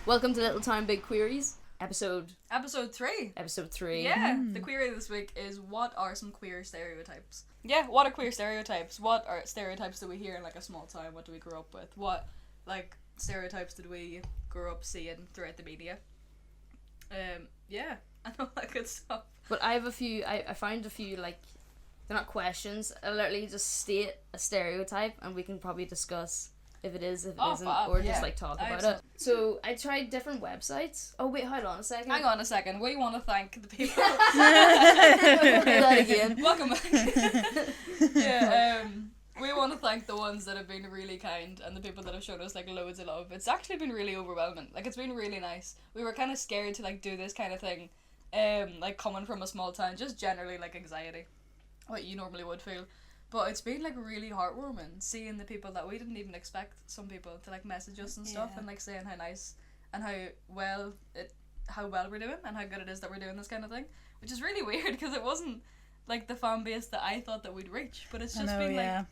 Welcome to Little Town Big Queeries, episode 3. Episode 3. Yeah, the query this week is, what are some queer stereotypes? Yeah, what are queer stereotypes? What are stereotypes that we hear in like a small town? What do we grow up with? What like stereotypes did we grow up seeing throughout the media? Yeah, and all that good stuff. But I have a few, I found a few, like, they're not questions, I literally just state a stereotype and we can probably discuss if it is, if it isn't, or just like talk about it. So I tried different websites. Oh wait, hold on a second. Hang on a second. We want to thank the people. That again. Welcome back. Yeah, we want to thank the ones that have been really kind and the people that have shown us like loads of love. It's actually been really overwhelming. Like, it's been really nice. We were kind of scared to like do this kind of thing, like coming from a small town, just generally like anxiety, what you normally would feel. But it's been like really heartwarming seeing the people that we didn't even expect, some people to like message us and stuff, and like saying how nice and how well we're doing and how good it is that we're doing this kind of thing, which is really weird because it wasn't like the fan base that I thought that we'd reach, but it's just been like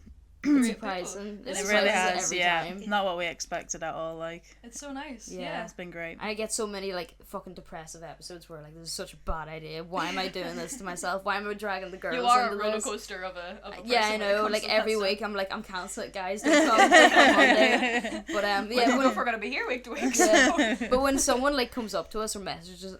surprising. It really has, every yeah. time. Not what we expected at all, like. It's so nice. Yeah. It's been great. I get so many like fucking depressive episodes where like, this is such a bad idea. Why am I doing this to myself? Why am I dragging the girls You are into a roller this? coaster of a person. Yeah, I when it know. comes Like to every that week, stuff. I'm like, I'm cancelled, guys. Don't come Monday. But I yeah, don't know if we're gonna be here week to week. yeah. So. But when someone like comes up to us or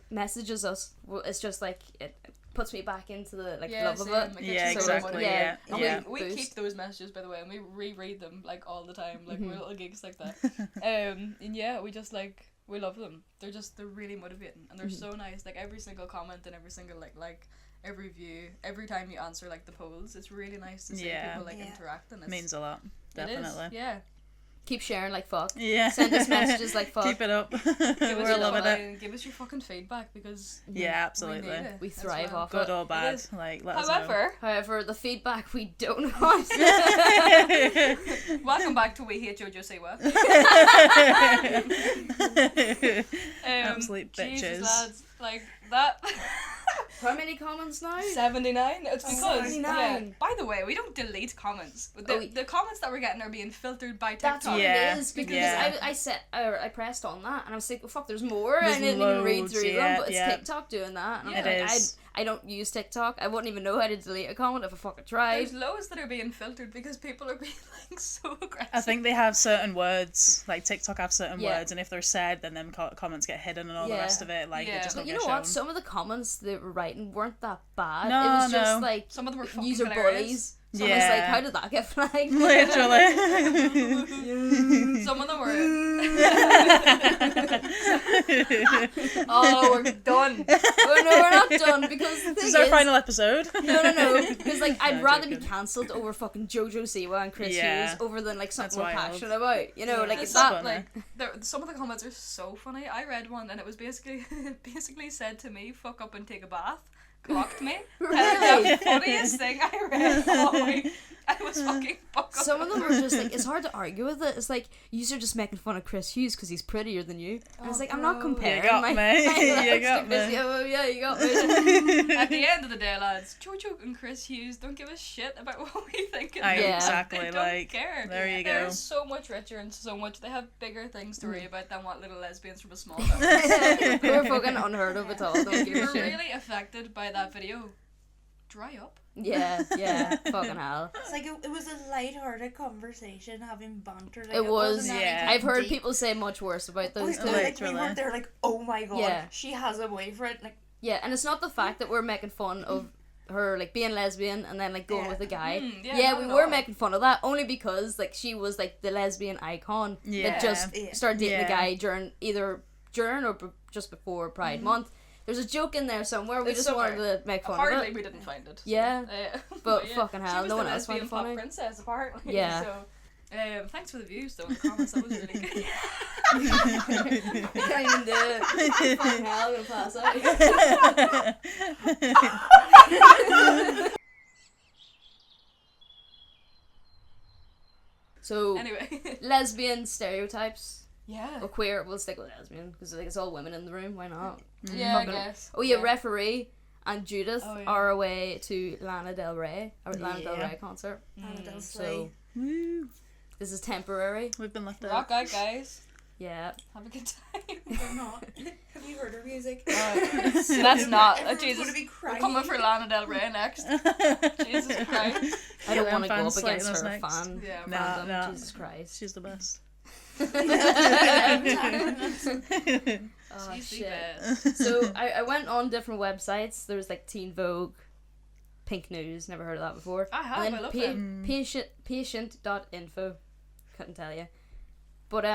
messages us, well, it's just like it puts me back into the like love of it. Yeah, exactly. Yeah. And we keep those messages, by the way, and we reread them like all the time. Like we're little geeks like that. And yeah, we just like, we love them. They're really motivating and they're so nice. Like every single comment and every single like every view, every time you answer like the polls, it's really nice to see people like interacting. It means a lot. Definitely. It is, yeah. Keep sharing like fuck. Yeah. Send us messages like fuck. Keep it up. Give We're us loving it. Give us your fucking feedback because Yeah, absolutely. we need it We as thrive well. off Good it. or bad. Like, let us However, the feedback we don't want. Welcome back to We Hate Jojo Siwa. Absolute bitches. Jesus, lads, like that. How many comments now? 79. It's because 79. yeah. By the way, we don't delete comments. The comments that we're getting are being filtered by TikTok. That's what Yeah. it is, because Yeah. I pressed on that and I was like, well, fuck, there's more. There's I didn't even read loads, through them, but it's yeah. TikTok doing that. And Yeah. I'm It like, is. I don't use TikTok. I wouldn't even know how to delete a comment if I fucking tried. There's loads that are being filtered because people are being like so aggressive. I think they have certain words, like TikTok have certain Yeah. words, and if they're said, then them comments get hidden and all the Yeah. rest of it. Like, Yeah. they just But don't you get know shown. what? Some of the comments they were writing weren't that bad. No, it was no. just like Some of them were fucking user hilarious. bullies. So Yeah. I was like, how did that get flagged? Literally. Some of them were. Oh, we're done. Oh no, we're not done because the thing This is our final episode. No. Because like I'd No, rather be joking. cancelled over fucking Jojo Siwa and Chris Yeah. Hughes over than like something That's we're wild. passionate about. You know, like It's it's that funny. like Some of the comments are so funny. I read one and it was basically said to me, "Fuck up and take a bath." Clocked me. Really? The funniest thing I read all week. I was fucking fuck up. some of them are just like it's hard to argue with it. It's like you're just making fun of Chris Hughes because he's prettier than you. And it's like I'm not bro. comparing You got my me. my You looks got to Chris. me. Yeah, well, yeah, you got me. At the end of the day, lads, Jojo and Chris Hughes don't give a shit about what we think. I Yeah. exactly They don't like. care. There you They're go. so much richer and so much. They have bigger things to worry about than what little lesbians from a small town. We're fucking unheard of at all. Don't If give a you're shit. really affected by that video, dry up. Yeah, fucking hell. It's like it was a light-hearted conversation, having banter. Like, It was. wasn't Yeah. anything I've heard deep. people say much worse about those two. Like, we Literally. weren't there like, oh my god, Yeah. she has a boyfriend. Like, Yeah, and it's not the fact that we're making fun of her like being lesbian and then like going Yeah. with a guy. Yeah, we not at were all. making fun of that only because like she was like the lesbian icon Yeah. that just Yeah. started dating Yeah. a guy during or just before Pride Month. There's a joke in there somewhere. We It's just wanted somewhere. to make fun Apparently, of it. we didn't find it. So, Yeah. But yeah, fucking hell, she was no the one else found lesbian it pop funny. princess, apparently. Yeah. So, thanks for the views, though, in the comments. That was really good. I can't even do it. Fucking hell, I'm gonna pass out. So Anyway. lesbian stereotypes Yeah. or queer. We'll stick with lesbian because like it's all women in the room. Why not? Yeah, I Fucking- guess. Oh yeah, referee. and Judith are away to Lana Del Rey concert. Lana Del So Woo. this is temporary. We've been left out. Rock out, guys. Yeah. Have a good time. We're not. Have you heard her music? That's not. Everyone's Jesus. gonna be We're crying. coming for Lana Del Rey next. Jesus Christ. I don't Yeah, want to go fans up against slating her us next. fan. Yeah, fandom. no. Jesus Christ. She's the best. Oh, She's the shit. best. So I went on different websites. There was like Teen Vogue, Pink News, never heard of that before. I have, And I love then patient.info, couldn't tell you. But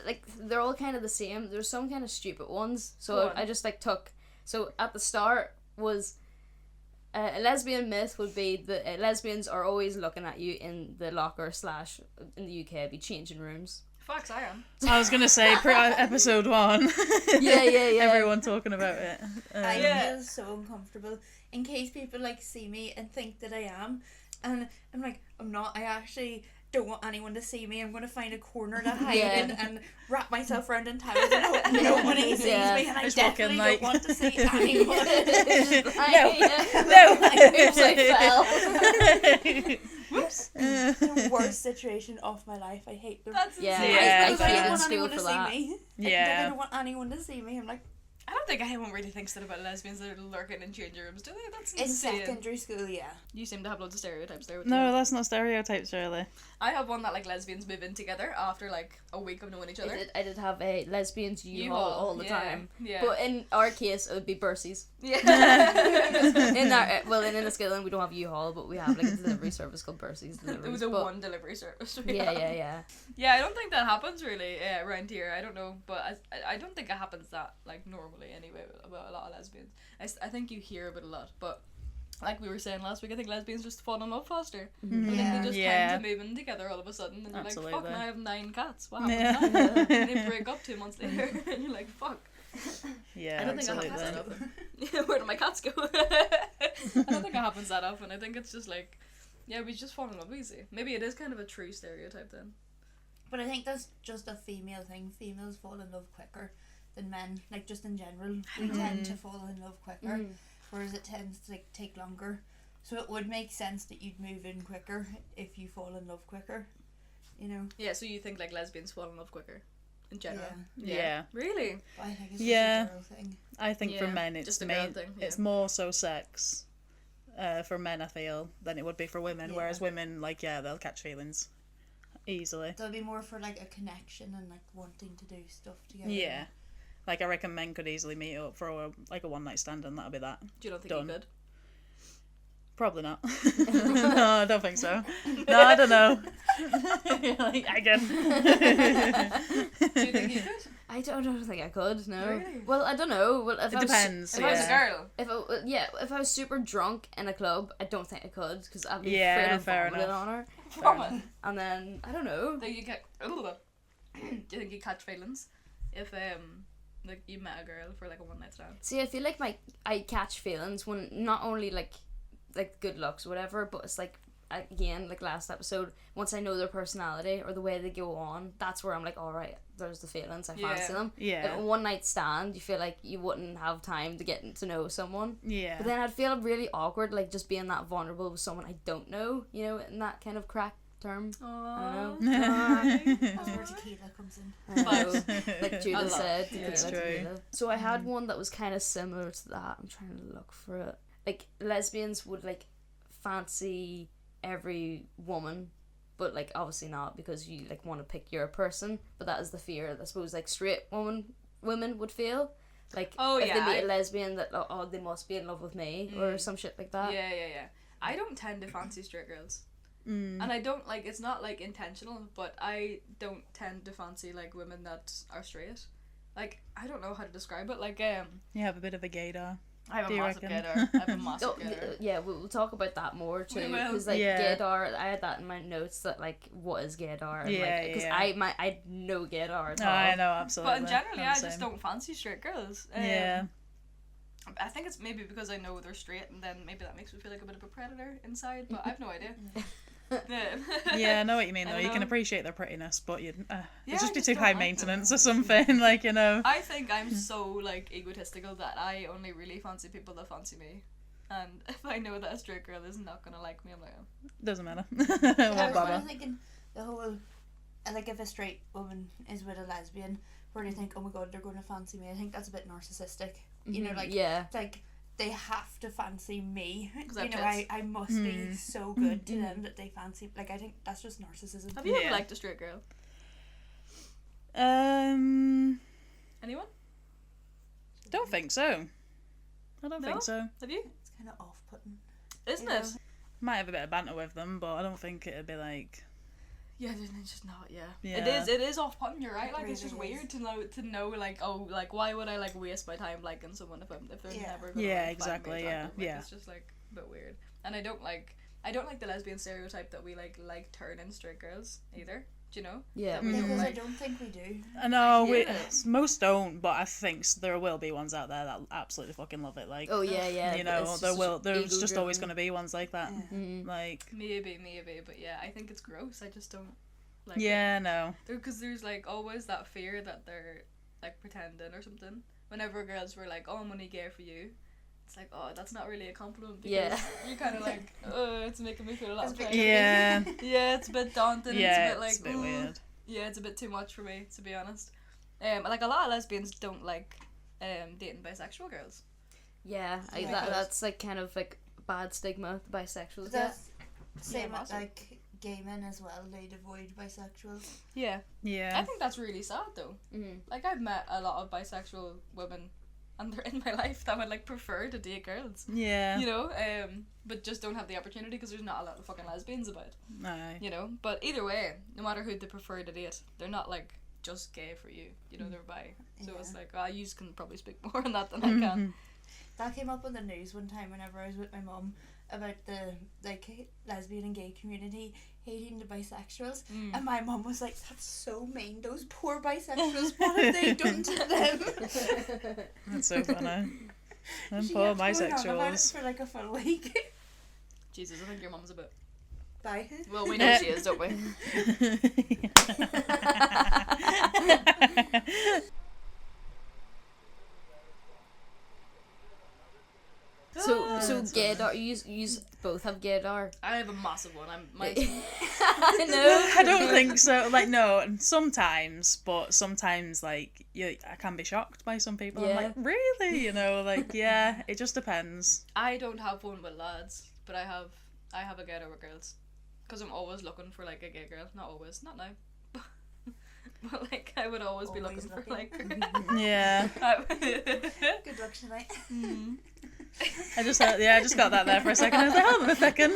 like they're all kind of the same. There's some kind of stupid ones. Go So on. I just like took. So at the start was a lesbian myth would be that lesbians are always looking at you in the locker / in the UK it'd be changing rooms. Facts, I am. I was gonna say episode 1. Yeah. Everyone talking about it. I Yeah. feel so uncomfortable in case people like see me and think that I am, and I'm like, I'm not. I actually don't want anyone to see me. I'm gonna find a corner to hide in and wrap myself around in towels and hope nobody sees Yeah. me. And I Just definitely walking, don't want to see anyone. Oops, I fell. The worst situation of my life. I hate them. That's Yeah, insane. Yeah. I Because I failed don't in want school anyone for to that. see me. I Yeah. don't want anyone to see me. I'm like, I don't think anyone really thinks that about lesbians that are lurking in changing rooms, do they? That's in insane. secondary school, yeah. You seem to have loads of stereotypes there. With No, you. that's not stereotypes, really. I have one that like lesbians move in together after like a week of knowing each other. I did have a lesbians U-Haul all the time. Yeah. But in our case, it would be Bercies. Yeah. In our in Enniskillen, we don't have U-Haul, but we have like a delivery service called Bercies. There was a one delivery service. Yeah. Yeah, I don't think that happens really around here. I don't know, but I don't think it happens that like normally anyway about a lot of lesbians. I think you hear about a lot, but like we were saying last week, I think lesbians just fall in love faster. I think they just tend to move in together all of a sudden, and you're like, fuck, now I have 9 cats. What happened now? And they break up 2 months later, and you're like, fuck. Yeah, I don't think it absolutely. happens that often. Yeah, where do my cats go? I don't think it happens that often. I think it's just like, yeah, we just fall in love easy. Maybe it is kind of a true stereotype then. But I think that's just a female thing. Females fall in love quicker than men. Like, just in general, we tend to fall in love quicker, whereas it tends to like take longer. So it would make sense that you'd move in quicker if you fall in love quicker, you know. Yeah, so you think like lesbians fall in love quicker, in general? Yeah. Really? But I think it's Yeah. just a girl thing. I think for Yeah, men it's just a girl thing, it's yeah. more so sex for men, I feel, than it would be for women. Yeah. Whereas women, like, they'll catch feelings easily. There'll be more for like a connection and like wanting to do stuff together. Yeah. Like, I reckon men could easily meet up for a one night stand and that'll be that. Do you not think Done. you could? Probably not. No, I don't think so. No, I don't know. Like, again. Do you think you could? I don't think I could. No. Really? Well, I don't know. Well, if It I was, depends. If I was a Yeah. girl. if I was super drunk in a club, I don't think I could because I'd be Yeah, afraid of fair vomiting enough. on her. Vomit. And then I don't know. Do you get? Do you think you catch feelings if like you met a girl for like a one night stand? See, I feel like I catch feelings when not only like good looks or whatever, but it's like again like last episode. Once I know their personality or the way they go on, that's where I'm like, all right, there's the feelings. I fancy them. Yeah. If a one night stand, you feel like you wouldn't have time to get to know someone. Yeah. But then I'd feel really awkward, like just being that vulnerable with someone I don't know, you know, in that kind of crack term. Oh, That's where tequila comes in. I know. Like I Judah love- said, yeah. It's tequila, true. tequila. So I had one that was kind of similar to that. I'm trying to look for it. Like lesbians would like fancy every woman, but like obviously not because you like want to pick your person. But that is the fear that I suppose like straight women would feel. Like if yeah, they meet a lesbian that oh they must be in love with me or some shit like that. Yeah. I don't tend to fancy straight girls. Mm. And I don't like, it's not like intentional, but I don't tend to fancy like women that are straight. Like, I don't know how to describe it. Like, You have a bit of a gaydar. I have Do a you massive reckon? gaydar. I have a massive Oh, gaydar. yeah, we'll talk about that more too. We will. Because like Yeah. gaydar, I had that in my notes that like what is gaydar? And, Yeah, because yeah. I know gaydar at No, all. I know, absolutely. But in general, I'm yeah, I the just same. don't fancy straight girls. Yeah. I think it's maybe because I know they're straight, and then maybe that makes me feel like a bit of a predator inside, but I've no idea. Yeah, I know what you mean though. You can appreciate their prettiness, but you'd just be too high maintenance or something, I think I'm so like egotistical that I only really fancy people that fancy me. And if I know that a straight girl is not gonna like me, I'm like, oh. Doesn't matter. I was thinking the whole, like, if a straight woman is with a lesbian, where they think, oh my god, they're going to fancy me. I think that's a bit narcissistic. You know, like, like they have to fancy me. You know, I must be so good to them that they fancy. Like, I think that's just narcissism. Have you ever liked a straight girl? Anyone? Don't think so. I don't think so. Have you? It's kind of off-putting. Isn't it? Might have a bit of banter with them, but I don't think it'd be like. Yeah, it's just not. Yeah. It is off-putting. You're right. Like, it's just weird to know like, oh, like, why would I like waste my time liking someone if they're never gonna exactly. Find me attractive? It's just like a bit weird. And I don't like the lesbian stereotype that we like turning straight girls either. Do you know? Yeah. Because I don't think we do. I know, most don't, but I think there will be ones out there that absolutely fucking love it. Like, oh yeah. You know, there's just always going to be ones like that. Yeah. Mm-hmm. Like maybe, but yeah, I think it's gross. I just don't like. Yeah, no. Because there's like always that fear that they're like pretending or something. Whenever girls were like, "Oh, I'm only gay for you," it's like, "Oh, that's not really a compliment." Because you're kind of like, "Oh, it's making me feel a lot of pressure." Yeah. Yeah, it's a bit daunting. Yeah, it's a bit weird. Yeah, it's a bit too much for me, to be honest. Like a lot of lesbians don't like dating bisexual girls. Yeah, that's like kind of like bad stigma the bisexuals get. Same with like gay men as well. They'd avoid bisexuals. Yeah. Yeah. I think that's really sad though. Like I've met a lot of bisexual women, and they're in my life that would like prefer to date girls. Yeah. You know, but just don't have the opportunity because there's not a lot of fucking lesbians about. Aye. You know, but either way, no matter who they prefer to date, they're not like just gay for you. You know, they're bi. So it's like, you can probably speak more on that than I can. That came up on the news one time whenever I was with my mum about the like lesbian and gay community hating the bisexuals, and my mum was like, "That's so mean. Those poor bisexuals. What have they done to them?" That's so funny. Them She poor kept going on about it bisexuals. for like a full week. Jesus, I think your mum's a bit. Bye. Well, we know she is, don't we? So GAYDAR, you both have GAYDAR. I have a massive one. I know. I don't think so. Like, no, sometimes, but sometimes, like, I can be shocked by some people. I'm like, really? You know, like, yeah, it just depends. I don't have one with lads, but I have a GAYDAR with girls. Because I'm always looking for, like, a gay girl. Not always. Not now. But, like, I would always be looking for, like... Yeah. Good luck tonight. I just got that there for a second. I was like, hold on a second.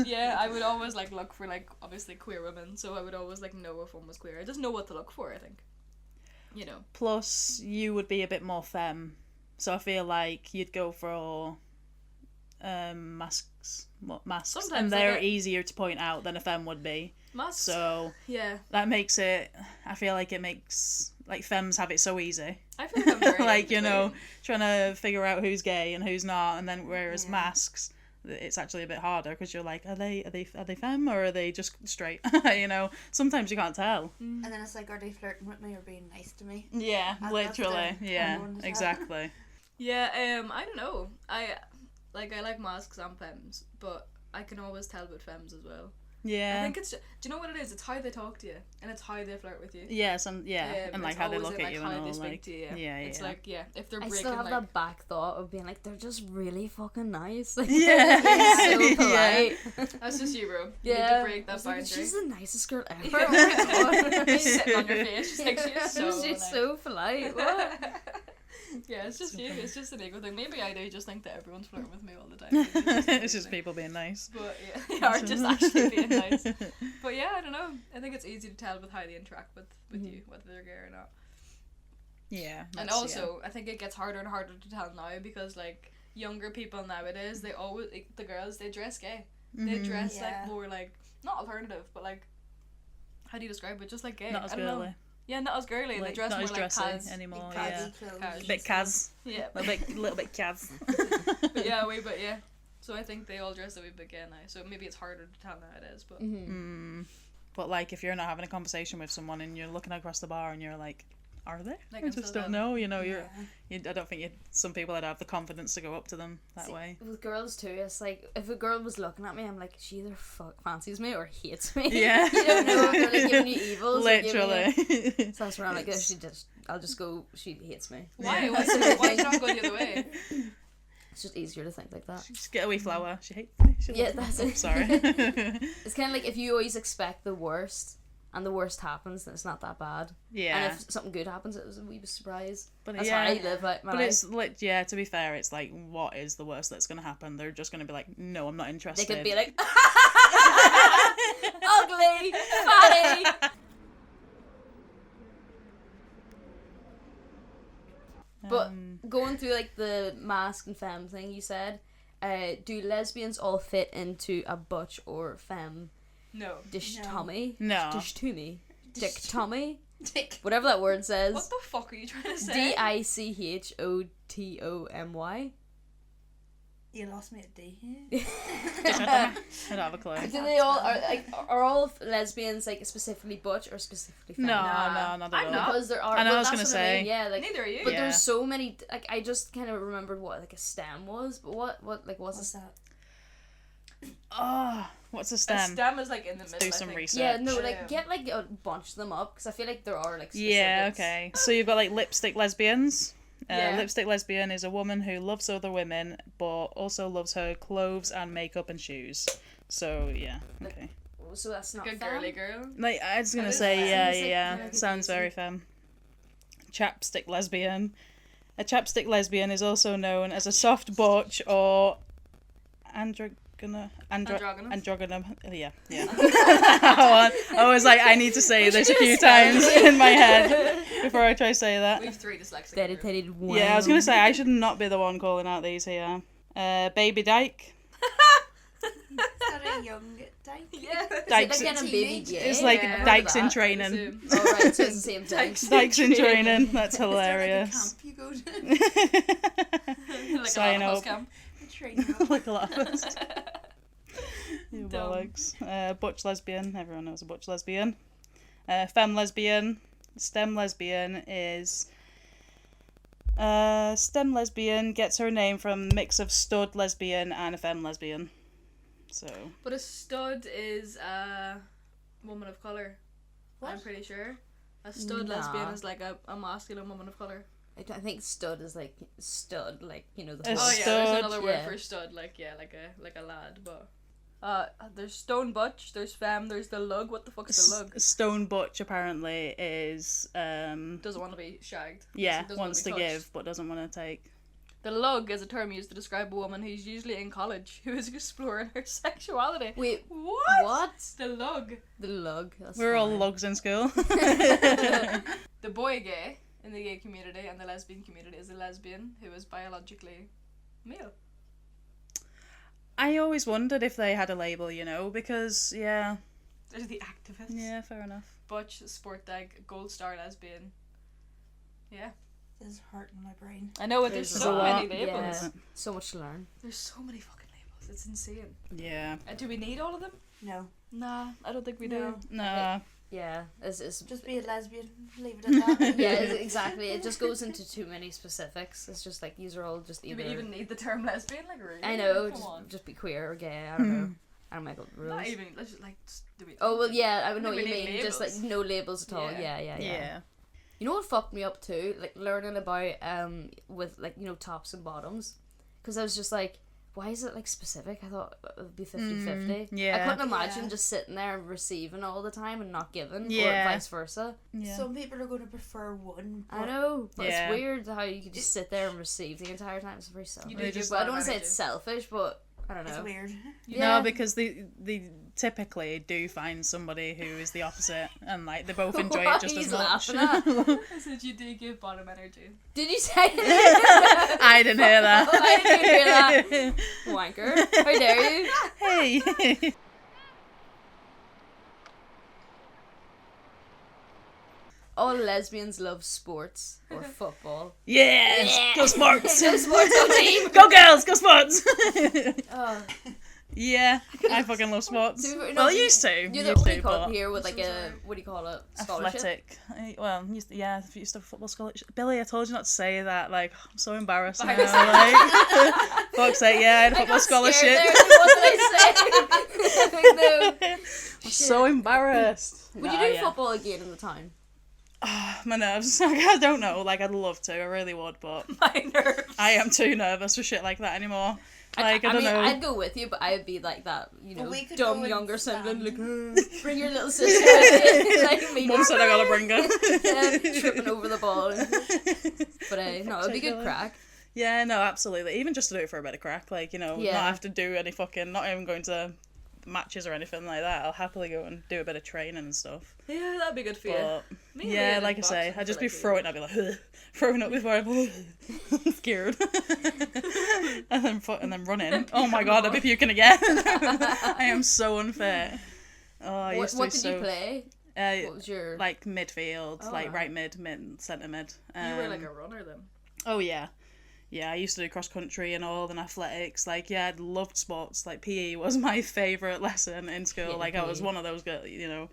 Yeah, I would always like look for like obviously queer women, so I would always like know if one was queer. I just know what to look for, I think. You know. Plus, you would be a bit more femme, so I feel like you'd go for masks, Sometimes, and they're easier to point out than a femme would be. Masks. So yeah, that makes it. I feel like it makes like femmes have it so easy. I feel like I'm very like, you know, trying to figure out who's gay and who's not, and then whereas masks, it's actually a bit harder because you're like, are they femme or are they just straight? You know, sometimes you can't tell. And then it's like, are they flirting with me or being nice to me? Yeah, literally. Yeah, exactly. Yeah, I don't know. I like masks and femmes, but I can always tell with femmes as well. Yeah. I think it's. Do you know what it is? It's how they talk to you, and it's how they flirt with you. Yes, and and like how they look at you and all, they speak like, to you. Yeah. It's like if they're I breaking. still have like, that back thought of being like, they're just really fucking nice. Like, Yeah. so polite. That's just you, bro. You Yeah. need to break that Like, boundary. she's the nicest girl ever. Yeah. Oh my God. She's sitting on your face. She's like, she's so. She's nice. so polite. What? Yeah, it's just you. It's just an ego thing. Maybe I do just think that everyone's flirting with me all the time. It's just people being nice. But yeah, they are just actually being nice. But yeah, I don't know. I think it's easy to tell with how they interact with you, whether they're gay or not. Yeah. And also, I think it gets harder and harder to tell now because like younger people nowadays, they always the girls they dress gay. They dress like more like not alternative, but like how do you describe it? Just like gay. Not as I don't know. girly. Yeah, not as girly. Like, they dress not more as like dressy Kaz anymore. Like Yeah. clothes. Kaz. Bit Kaz. Yeah. Little bit Kaz. But yeah, a wee bit, yeah. So I think they all dress a wee bit gay now. So maybe it's harder to tell nowadays, but... But, like, if you're not having a conversation with someone and you're looking across the bar and you're like, are they? Like, I I'm just still don't them. know, you know, I don't think some people would have the confidence to go up to them that way. With girls too, it's like, if a girl was looking at me, I'm like, she either fancies me or hates me. Yeah. You don't know if they're like giving you evils. Literally. So that's where I'm like, I'll just go, she hates me. Why? Why did it not go the other way? It's just easier to think like that. Just get a wee flower. She hates me. She Yeah, loves that's me. it. Sorry. It's kind of like if you always expect the worst, and the worst happens, then it's not that bad. Yeah. And if something good happens, it was a wee surprise. But That's yeah. how I live like, my But life. it's to be fair, it's like, what is the worst that's going to happen? They're just going to be like, no, I'm not interested. They could be like, ugly, fatty. But going through like the mask and femme thing you said, do lesbians all fit into a butch or femme No. dichotomy? No. Dichotomy? Dichotomy? Dick. Whatever that word says. What the fuck are you trying to say? Dichotomy. You lost me at D. I don't have a clue. Do they all are all lesbians like specifically butch or specifically femme? No, not at all. I'm not. Because there are. I know, well, I was that's gonna what I mean, say. yeah, like. Neither are you. But Yeah. there's so many. Like I just kind of remembered what like a stem was, but what like what's What's a that? Oh, what's a A stem? stem is like in the Let's middle. do some I think. research. Yeah, no, Yeah. like get like a bunch of them up because I feel like there are like specifics. Yeah, okay. So you've got like lipstick lesbians. Yeah. Lipstick lesbian is a woman who loves other women but also loves her clothes and makeup and shoes. So yeah, okay. So that's not Like a femme? girly girl. Like I was gonna That is say, femme. yeah, Seems like yeah, kinda sounds very confusing. femme. Chapstick lesbian. A chapstick lesbian is also known as a soft butch or androgynous. Yeah. I was like, I need to say this a few times in my head before I try to say that. We have 3 dyslexic. Dedicated one. Yeah, I was gonna say I should not be the one calling out these here. Baby dyke. Is that a young dyke? Yeah. Dykes. Like kind of baby gay? It's like Yeah. dykes in That. training. Oh right, so it's the same thing. Dykes in training. That's Is there like a hilarious. camp you go to? Like Sign a lot up. of camp. A training up? Like a lot of us. You Dumb. bollocks. Butch lesbian. Everyone knows a butch lesbian. Femme lesbian. Stem lesbian is. Stem lesbian gets her name from a mix of stud lesbian and a femme lesbian. So. But a stud is a woman of colour. I'm What? pretty sure. A stud Nah. lesbian is like a masculine woman of colour. I think stud is like stud, like you know the. A whole- Oh yeah, stud, there's another word yeah. for stud, like a lad, but there's stone butch, there's femme, there's the lug. What the fuck is the lug? Stone butch apparently is Doesn't want to be shagged. yeah, Doesn't wanna wants be to touched. give but doesn't want to take. The lug is a term used to describe a woman who's usually in college who is exploring her sexuality. Wait, What? what? The lug. The lug. That's We're all funny. lugs in school. The boy gay in the gay community and the lesbian community is a lesbian who is biologically male. I always wondered if they had a label, you know, because yeah, There's the activists. yeah, fair enough. Butch, sport dag, gold star lesbian. Yeah. This is hurting my brain. I know it. There's There's so a lot. many labels. Yeah. So much to learn. There's so many fucking labels. It's insane. Yeah. Do we need all of them? No. Nah, I don't think we No. do. Nah. Yeah, it's Just be a lesbian. Leave it at that. yeah, exactly. It just goes into too many specifics. It's just like these are all just Do either. we even need the term lesbian? Like really? I know, Come on. just be queer or gay. I don't know. I don't make up the rules. Not even. Let's just like. Do we? Oh well, yeah, I know I what you think we mean. need Just like labels. no labels at all. Yeah. Yeah. You know what fucked me up too? Like learning about with like you know tops and bottoms, because I was just like, why is it like specific? I thought it would be 50-50. yeah. I couldn't imagine Yeah. just sitting there and receiving all the time and not giving, Yeah. or vice versa. Yeah. Some people are going to prefer one. I know, but Yeah. it's weird how you can just sit there and receive the entire time. It's very selfish. You do just- give But I don't bad want to say energy. it's selfish, but I don't It's know. weird. Yeah. No, because they typically do find somebody who is the opposite, and like they both enjoy What it just are as you much. laughing at? I said you do give bottom energy. Did you say I didn't hear that. Oh, I didn't hear that. Wanker. How dare you? Hey. all lesbians love sports or football. Yes! Go sports! Go sports, go team! Go girls! Go sports! Oh. Yeah, I fucking love sports. So, no, well, I used to. You're the only cunt here with like a, what do you call it? Scholarship? Athletic. Well, used to have a football scholarship. Billie, I told you not to say that. Like, I'm so embarrassed now. Like, fuck's sake, yeah, I had a football scholarship. There. What did I say? No. I'm so embarrassed. Would you do football again in the time? My nerves. I don't know. Like, I'd love to. I really would, but My nerves. I am too nervous for shit like that anymore. Like, I don't know. I'd go with you, but I'd be like that, dumb younger sibling, like, bring your little sister. Like me. Mum said I gotta bring her. Tripping over the ball. But no, it'd be good crack. Yeah, no, absolutely. Even just to do it for a bit of crack, like, not have to do any not even going to matches or anything like that. I'll happily go and do a bit of training and stuff. Yeah, that'd be good for you. Yeah, like I say, I'd just be throwing, I'd be like, throwing up before I'm scared. and then running. Oh my god, I'd be puking again. I am so unfair. Oh, I used to what did you play? What was your... Like midfield, right mid, centre mid. You were like a runner then? Oh yeah. Yeah, I used to do cross country and all, and athletics. Like, yeah, I'd loved sports. Like, PE was my favourite lesson in school. Like, I was one of those girls, the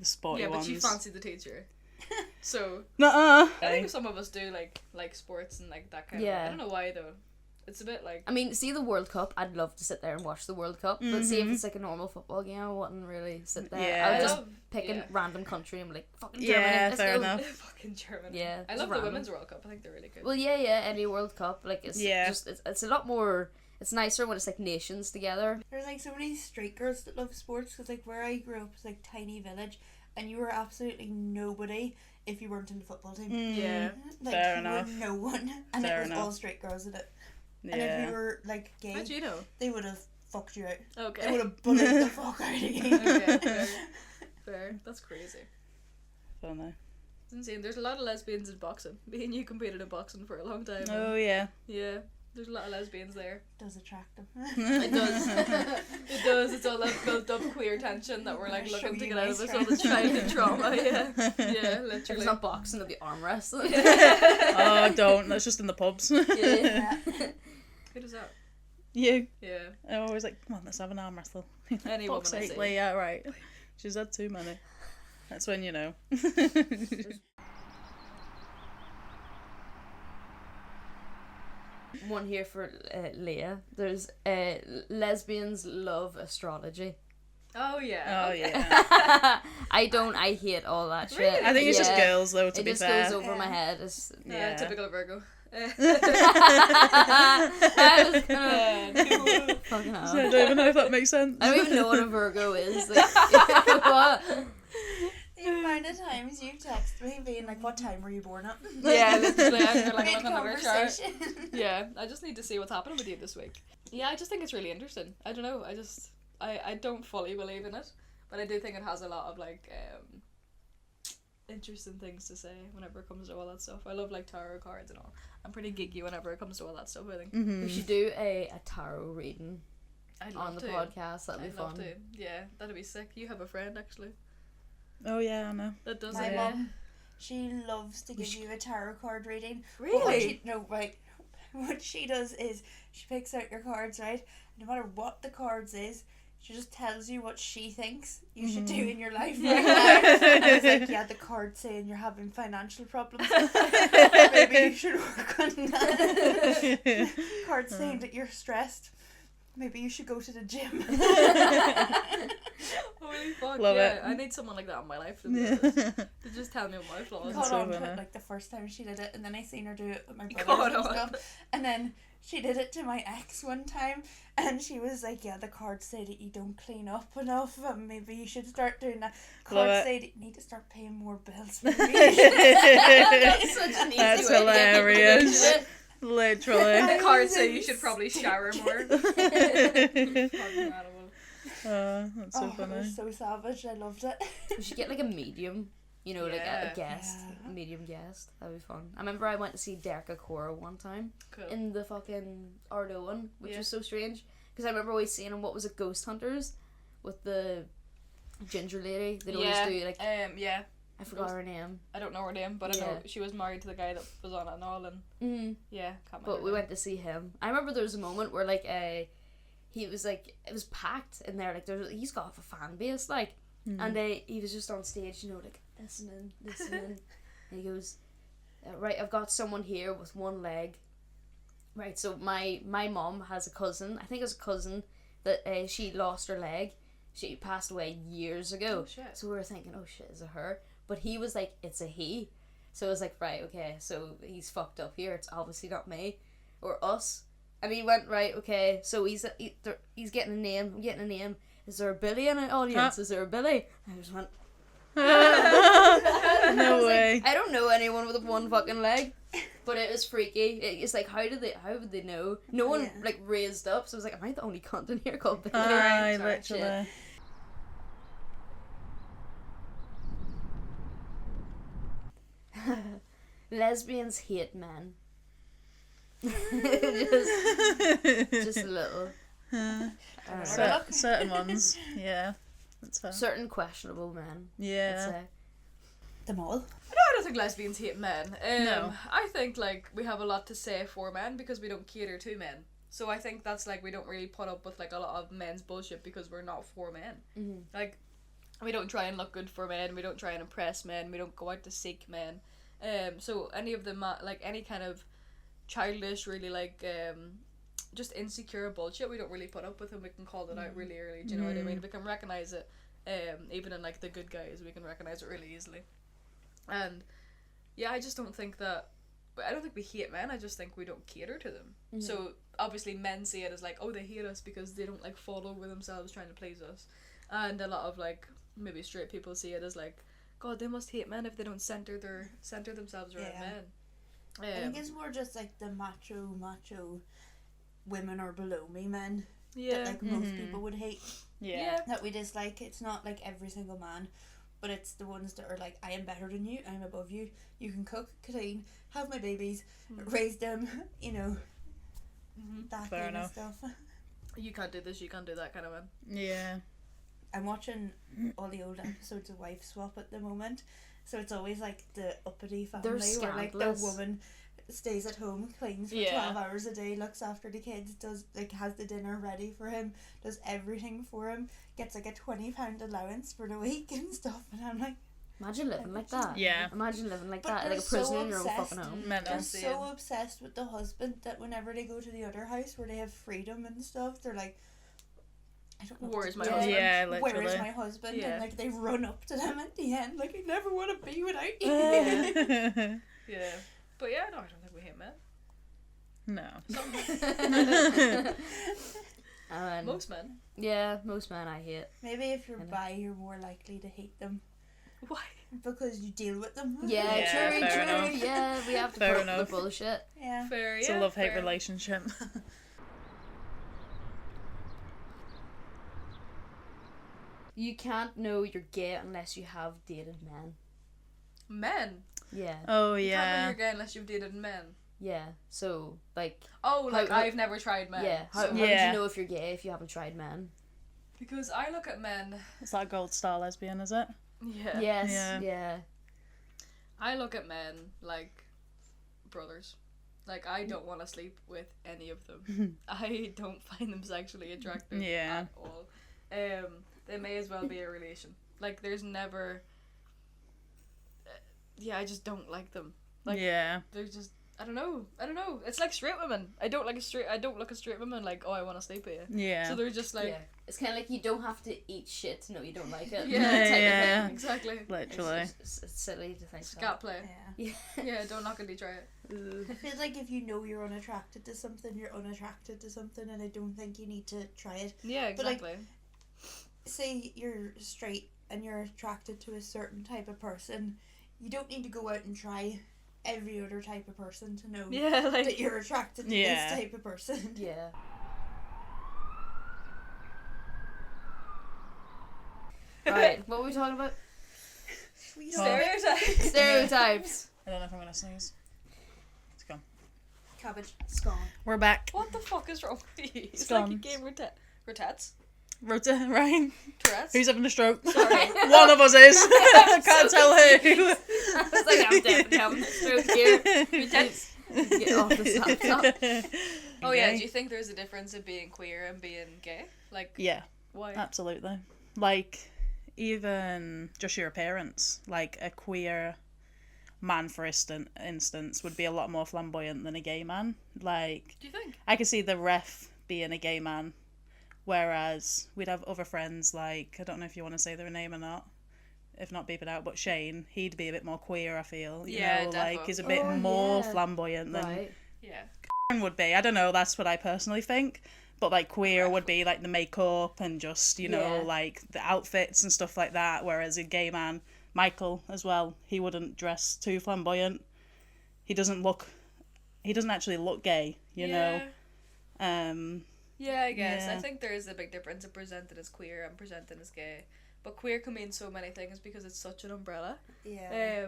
sporty ones. Yeah, but you fancied the teacher. So. Nuh-uh. I think some of us do like sports and like that kind of. I don't know why though. It's a bit like. I mean, see the World Cup. I'd love to sit there and watch the World Cup, but see if it's like a normal football game, I wouldn't really sit there. Yeah. I would just pick a random country and be like, fucking Germany. Yeah, let's fair go. enough. Fucking Germany. Yeah, I love the Women's World Cup. I think they're really good. Well, yeah, any World Cup, like it's just it's a lot more. It's nicer when it's like nations together. There's like so many straight girls that love sports because like where I grew up was like tiny village, and you were absolutely nobody if you weren't in the football team. Yeah, like fair you enough. were no one, and Fair it was enough. all straight girls in it. Yeah. And if you were like gay, how'd you know? they would have fucked you out. Okay. They would have bullied the fuck out of you. Okay, fair. That's crazy. I don't know. It's insane. There's a lot of lesbians in boxing. Me and you competed in boxing for a long time. Oh, yeah. Yeah. There's a lot of lesbians there. Does attract them. It does. It does. It's all that built up queer tension that we're like looking to get out of this, all the childhood trauma. Yeah. Yeah, literally. If it's not boxing, it'll be arm wrestling. Oh, don't. That's just in the pubs. Yeah. Who does that? You. Yeah. I'm always like, come on, let's have an arm wrestle. Any woman I see. Yeah, right. She's had too many. That's when you know. One here for Leah. There's lesbians love astrology. Oh yeah. Oh yeah. I hate all that shit. Really? I think it's just girls though, to be fair. It just goes over my head. It's, Typical Virgo. I was gonna fucking hell. I don't even know if that makes sense. I don't even know what a Virgo is. Like, what? The amount of times you text me being like, what time were you born at? Yeah, literally. I'm like looking at your Mid-conversation. chart. Yeah, I just need to see what's happening with you this week. Yeah, I just think it's really interesting. I don't know. I don't fully believe in it, but I do think it has a lot of like interesting things to say whenever it comes to all that stuff. I love like tarot cards and all. I'm pretty geeky whenever it comes to all that stuff, I think. We should do a tarot reading I'd on the love to. podcast. That'd be I'd fun. love to. Yeah, that'd be sick. You have a friend actually Oh yeah, I know. that does My it. mum, she loves to give you a tarot card reading. Really? What she does is she picks out your cards, right? No matter what the cards is, she just tells you what she thinks you should do in your life right now. And it's like, yeah, the card's saying you're having financial problems. Maybe you should work on that. Card's saying that you're stressed. Maybe you should go to the gym. Holy fuck, Love yeah. it. I need someone like that in my life to be honest. To just tell me what my flaws Caught so on to funny. it like the first time she did it, and then I seen her do it with my Caught brothers and on. stuff. And then she did it to my ex one time, and she was like, yeah, the cards say that you don't clean up enough, and maybe you should start doing that. Love Cards it. say that you need to start paying more bills. Maybe you should. That's such an easy That's way to get people to do hilarious. shit. Literally. The cards say you should probably shower more. Fucking animal. That's so Oh, it funny. was so savage. I loved it. We should get like a medium, like a Yeah. guest, Yeah. medium guest. That'd be fun. I remember I went to see Derka Cora one time Cool. in the fucking Ardoin, which Yeah. was so strange because I remember always seeing him. What was it, Ghost Hunters, with the ginger lady? They'd always do like yeah. I forgot her name. I don't know her name, but I know she was married to the guy that was on it and all, and can't remember. But we went to see him. I remember there was a moment where like he was like, it was packed in there, like he's got a fan base, like, and he was just on stage, you know, like listening, and he goes, right, I've got someone here with one leg. Right, so my mom has a cousin, I think it's a cousin, that she lost her leg. She passed away years ago. Oh, shit. So we were thinking, oh shit, is it her? But he was like, it's a he. So it was like, right, okay, so he's fucked up here. It's obviously not me or us. And he went, right, okay, so he's getting a name. I'm getting a name. Is there a Billie in the audience? Is there a Billie? And I just went, no way. I don't know anyone with one fucking leg. But it was freaky. It's like, how would they know? No one like raised up, so I was like, am I the only cunt in here called Billie? Aye, literally. Lesbians hate men. just a little. Certain ones, yeah. That's fair. Certain questionable men. Yeah. I'd say. Them all. I don't think lesbians hate men. No. I think like we have a lot to say for men because we don't cater to men. So I think that's like we don't really put up with like a lot of men's bullshit because we're not for men. Mm-hmm. Like we don't try and look good for men. We don't try and impress men. We don't go out to seek men. So any of them like any kind of childish, really like just insecure bullshit, we don't really put up with, and we can call it out really early. Do you know what I mean? We can recognize it. Even in like the good guys, we can recognize it really easily. And yeah, I just don't think that. I don't think we hate men. I just think we don't cater to them. Mm-hmm. So obviously, men see it as like, oh, they hate us because they don't like fall over themselves trying to please us, and a lot of like maybe straight people see it as like, God, they must hate men if they don't center themselves around men. I think it's more just like the macho women or below me men that like most people would hate. Yeah. That we dislike. It's not like every single man, but it's the ones that are like, I am better than you, I'm above you, you can cook, clean, have my babies, raise them, you know, that Fair kind enough. of stuff. You can't do this, you can't do that kind of man. Yeah. I'm watching all the old episodes of Wife Swap at the moment, so it's always like the uppity family where like the scandalous. woman stays at home, cleans for 12 hours a day, looks after the kids, does like has the dinner ready for him, does everything for him, gets like a £20 allowance for the week and stuff, and I'm like, imagine living like that. Yeah. Imagine living like But that, they're like a prison so in your own obsessed. fucking home. Mental. they're so obsessed with the husband that whenever they go to the other house where they have freedom and stuff, they're like, I don't know. Where's my husband? husband? Yeah, Where literally. is my husband? Yeah. And like they run up to them at the end, like, I never want to be without you. Yeah. But yeah, no, I don't think we hate men. No. Most men. Yeah, most men I hate. Maybe if you're bi, you're more likely to hate them Why? because you deal with them. Yeah, Yeah, true. fair enough. Yeah, we have to Fair put up enough. with the bullshit. Yeah. Fair, It's yeah. a love-hate fair. relationship. You can't know you're gay unless you have dated men. Men. Yeah. Oh, You can't know yeah. you're gay unless you've dated men. Yeah. So, like, Oh, like How- I've never tried men. yeah. How So- would Yeah. you know if you're gay if you haven't tried men? Because I look at men. It's that gold star lesbian, is it? Yeah. Yes. Yeah. Yeah. I look at men like brothers. Like I don't want to sleep with any of them. I don't find them sexually attractive Yeah. at all. They may as well be a relation. Like there's never. Yeah, I just don't like them. Like Yeah. they're just. I don't know. It's like straight women. I don't look at straight women like, oh, I want to sleep with you. Yeah. So they're just like. Yeah. It's kind of like you don't have to eat shit to know you don't like it. Yeah, type of yeah. thing. Exactly. Literally. It's silly to think Scat play. Yeah. Yeah, don't knock until you try it. that. I feel like if you know you're unattracted to something, you're unattracted to something, and I don't think you need to try it. Yeah, But, like, exactly. Say you're straight and you're attracted to a certain type of person, you don't need to go out and try every other type of person to know Yeah, like. that you're attracted to Yeah. this type of person. Yeah. Right, what were we talking about? Stereotypes. Stereotypes. I don't know if I'm gonna sneeze. It's gone. Cabbage. It's gone. We're back. What the fuck is wrong with you? It's It's like gone. you gave rotats. Rota, right? Tourette's? Who's having a stroke? Sorry. One of us is. I can't tell who. I was like, I'm definitely having a stroke here. Get off this laptop. Oh yeah, do you think there's a difference in being queer and being gay? Like, yeah, why? absolutely. Like, even just your appearance. Like, a queer man, for instance, would be a lot more flamboyant than a gay man. Like, do you think? I could see the ref being a gay man, whereas we'd have other friends, like, I don't know if you want to say their name or not. If not, beep it out. But Shane, he'd be a bit more queer, I feel. You know, like, he's a bit more flamboyant than Karen would be. I don't know, that's what I personally think. But, like, queer would be, like, the makeup and just, you know, like, the outfits and stuff like that. Whereas a gay man, Michael, as well, he wouldn't dress too flamboyant. He doesn't actually look gay, you know. Yeah, I guess. I think there is a big difference in presenting as queer and presenting as gay. But queer can mean so many things because it's such an umbrella. Yeah.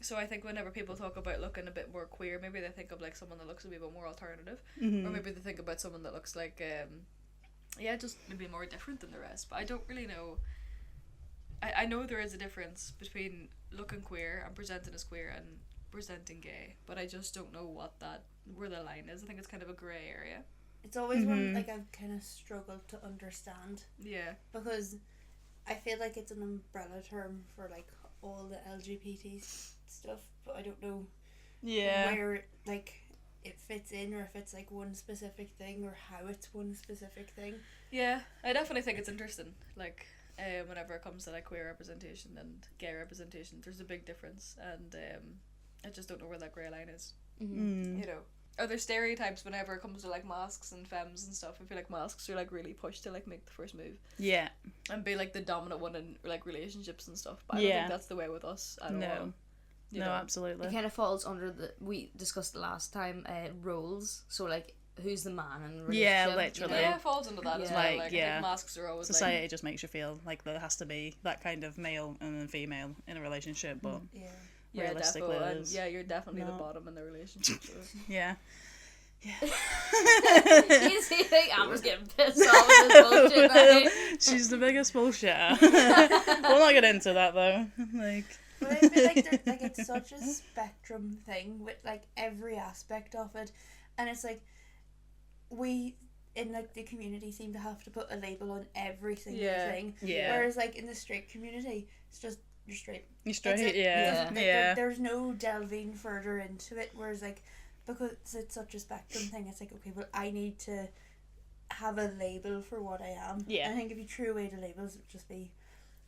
So I think whenever people talk about looking a bit more queer, maybe they think of like someone that looks a bit more alternative, or maybe they think about someone that looks like, just maybe more different than the rest. But I don't really know. I know there is a difference between looking queer and presenting as queer and presenting gay, but I just don't know where the line is. I think it's kind of a grey area. It's always one like I've kind of struggled to understand. Yeah. Because I feel like it's an umbrella term for like all the LGBT stuff, but I don't know where like it fits in, or if it's like one specific thing, or how it's one specific thing. Yeah, I definitely think it's interesting. Like, whenever it comes to like queer representation and gay representation, there's a big difference, and I just don't know where that grey line is. You know. Are there stereotypes whenever it comes to like masks and femmes and stuff? I feel like masks are like really pushed to like make the first move. Yeah. And be like the dominant one in like relationships and stuff. But I don't think that's the way with us at all. No, absolutely. It kind of falls under we discussed last time, roles. So like, who's the man in a relationship? Yeah, literally. You know? Yeah, it falls under that as well. Like, I think masks are always society just makes you feel like there has to be that kind of male and then female in a relationship, but realistically you're definitely the bottom in the relationship. So. Yeah. You see, like, Amber's getting pissed off with this bullshit now. She's the biggest bullshitter. We'll not get into that though. Like, but I feel like it's such a spectrum thing with like every aspect of it, and it's like we in like the community seem to have to put a label on every single thing. Yeah. Whereas like in the straight community, it's just you're straight. You're straight. There's no delving further into it. Whereas like, because it's such a spectrum thing, it's like, okay, well, I need to have a label for what I am. Yeah. And I think if you threw away the labels, it would just be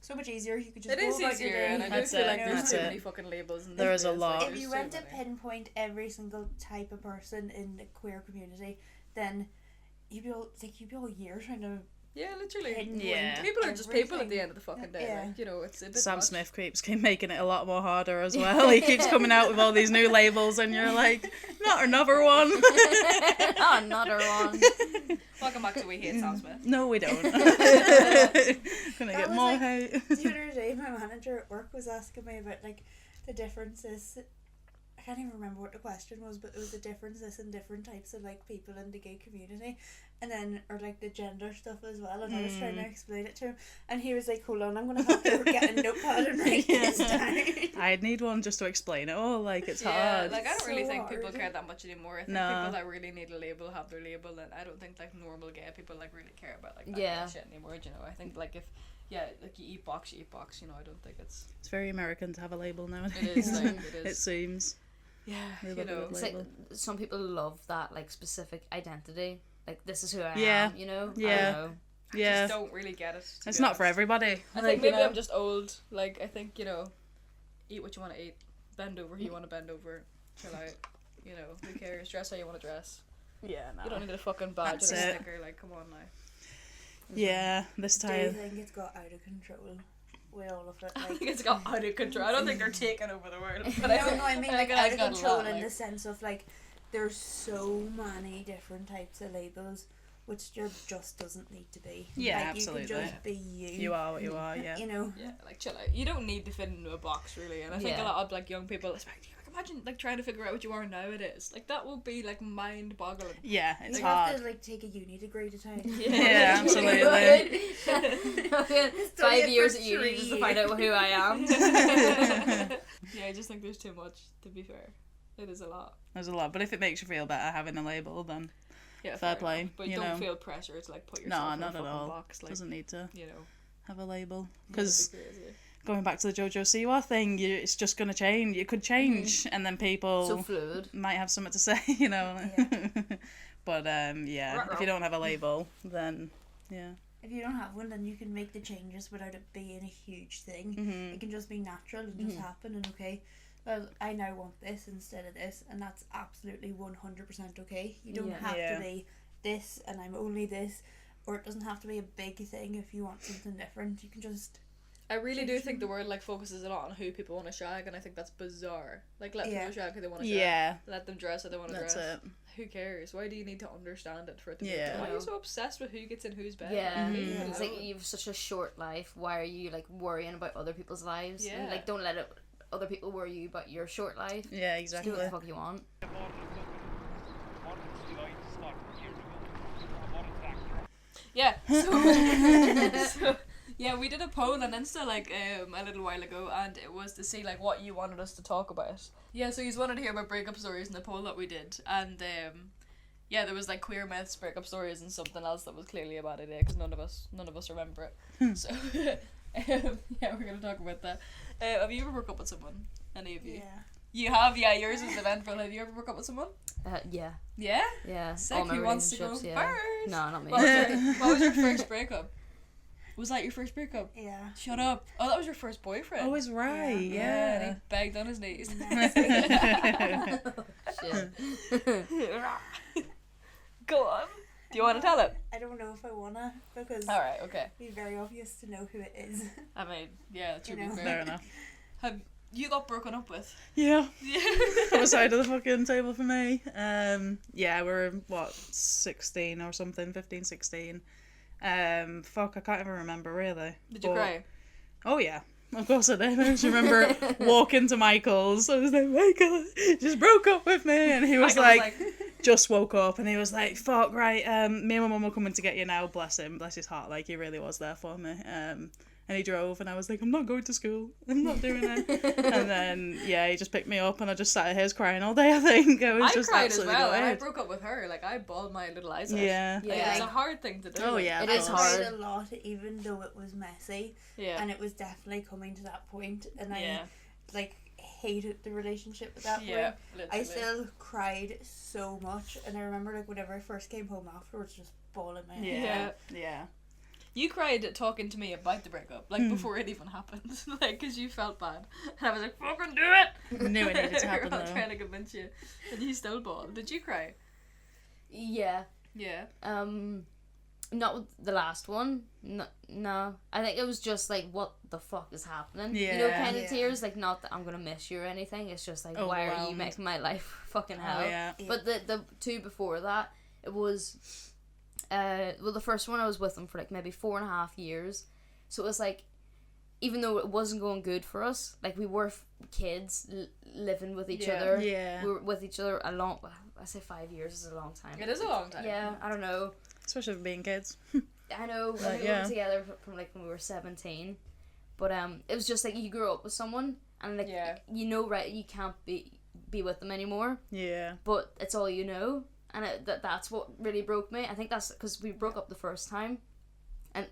so much easier. You could just go about your day. And I do feel like there's too many fucking labels. There is a lot. If you went to pinpoint every single type of person in the queer community, then you'd be all year trying to. Yeah, literally. People are just people at the end of the fucking day. Yeah. Like, you know, it's a bit Sam much. Smith keeps making it a lot more harder as well. He keeps coming out with all these new labels, and you're like, not another one. Not another one. Welcome back to We Hate Sam Smith. No, we don't. Gonna get more hate. The other day, my manager at work was asking me about like the differences. I can't even remember what the question was, but it was the differences in different types of like people in the gay community, and then or like the gender stuff as well. And I was trying to explain it to him, and he was like, "Hold on, I'm gonna have to get a notepad and write this down." I'd need one just to explain it all. Like it's hard. Like I don't really think people care that much anymore. I think people that really need a label have their label, and I don't think like normal gay people like really care about like that kind of shit anymore. You know, I think like if. Yeah, like you eat box, you know, I don't think it's very American to have a label nowadays. It is, like, it is. It seems. Yeah, you know. It's like, some people love that, like, specific identity. Like, this is who I am, you know? Yeah. I don't know. I just don't really get it. It's not for everybody. I think maybe I'm just old. Like, I think, you know, eat what you want to eat, bend over who you want to bend over, chill out, you know, who cares, dress how you want to dress. Yeah, no. You don't need a fucking badge or a sticker, like, come on now. Yeah, this time. Do you think it's got out of control with all of it? Like, I think it's got out of control. I don't think they're taking over the world. But no, I mean like out of control in the sense of like there's so many different types of labels, which there just doesn't need to be. Yeah, like, absolutely. You can just be you. You are what you are, yeah. You know. Yeah, like chill out. You don't need to fit into a box really, and I think a lot of like young people, especially imagine like trying to figure out what you are nowadays. Like that will be like mind boggling. Yeah, it's you hard. have to like take a uni degree to time. Yeah, absolutely. 5 years at uni just to find out who I am. Yeah, I just think there's too much, to be fair. It is a lot. There's a lot, but if it makes you feel better having a label, then yeah, fair play. But you don't know. feel pressure to like put yourself No, in not a at fucking all. box. Like, Doesn't need to you know, have a label. Yeah, Because that'd be crazy. going back to the Jojo Siwa thing, it's just going to change. It could change, and then people So fluid. might have something to say, you know. Yeah. But yeah, if you don't have a label, then yeah. If you don't have one, then you can make the changes without it being a huge thing. Mm-hmm. It can just be natural and just happen, and okay, well, I now want this instead of this, and that's absolutely 100% okay. You don't have Yeah. to be this and I'm only this, or it doesn't have to be a big thing if you want something different. You can just... I really do think the word like focuses a lot on who people want to shag, and I think that's bizarre. Like, let people shag who they want to shag. Yeah. Let them dress how they want to That's dress. it. Who cares? Why do you need to understand it for it to be Yeah. Why are you so obsessed with who gets in whose bed? Yeah, Leave me it's like alone. you have such a short life. Why are you like worrying about other people's lives? Yeah. And, like, don't let other people worry you about your short life. Yeah, Just do exactly. what the fuck you want. Yeah. So, yeah, we did a poll on Insta like a little while ago, and it was to see like what you wanted us to talk about. Yeah, so you wanted to hear about breakup stories in the poll that we did, and yeah, there was like queer myths, breakup stories, and something else that was clearly a bad idea because none of us remember it. So yeah, we're gonna talk about that. Have you ever broke up with someone? Any of you? Yeah. You have, yeah. Yours is eventful. Have you ever broke up with someone? Yeah. Yeah. Yeah. Sick. All my Who wants to go relationships, first? yeah. No, not me. What was your first breakup? Was that your first breakup? Yeah. Shut up. Oh, that was your first boyfriend. Oh, it's right. And Yeah. he begged on his knees. Shit. Go on. Do you want to tell it? I don't know if I wanna, because Alright, okay. it'd be very obvious to know who it is. I mean, yeah, that should You be know. fair. Fair enough. Have you got broken up with? Yeah. Yeah. Other side of the fucking table for me. Yeah, we're what, 16 or something, 15, 16. Fuck, I can't even remember really. Did you cry? Oh yeah, of course I did. I just remember walking to Michael's. I was like, Michael just broke up with me, and he was Michael like, just woke up, and he was like, fuck, right, me and my mum are coming to get you now. Bless him, bless his heart, like he really was there for me. And he drove, and I was like, I'm not going to school. I'm not doing it. And then, yeah, he just picked me up, and I just sat here crying all day, I think. I was I just cried as absolutely well, and I delayed. broke up with her. Like, I bawled my little eyes out. Yeah. Like, Yeah. it's a hard thing to do. Oh, yeah. It of is course. hard. I cried a lot, even though it was messy, Yeah. and it was definitely coming to that point, and Yeah. I like hated the relationship at that Yeah, point. literally. I still cried so much, and I remember like whenever I first came home afterwards, just bawling my eyes Yeah. out. Yeah. You cried talking to me about the breakup, like before it even happened, like because you felt bad, and I was like, "Fucking do it!" I knew it needed to happen, We were all though. trying to convince you, and you still bawled. Did you cry? Yeah. Yeah. Not with the last one. No. I think it was just like, what the fuck is happening? You know, Yeah. kind of Yeah. tears. Like, not that I'm gonna miss you or anything. It's just like, why are you Overwhelmed. making my life fucking hell? Oh, yeah. But the two before that, it was, well, the first one I was with him for like maybe 4.5 years. So it was like, even though it wasn't going good for us, like we were kids living with each Yeah. other. Yeah. We were with each other a long. I say 5 years is a long time. It is a long time. Yeah, I don't know. Especially for being kids. I know. Like, I think we yeah. were together from like when we were 17, but it was just like you grew up with someone and like Yeah. you know, right, you can't be with them anymore, Yeah. but it's all you know, and that's what really broke me. I think that's because we broke up the first time, and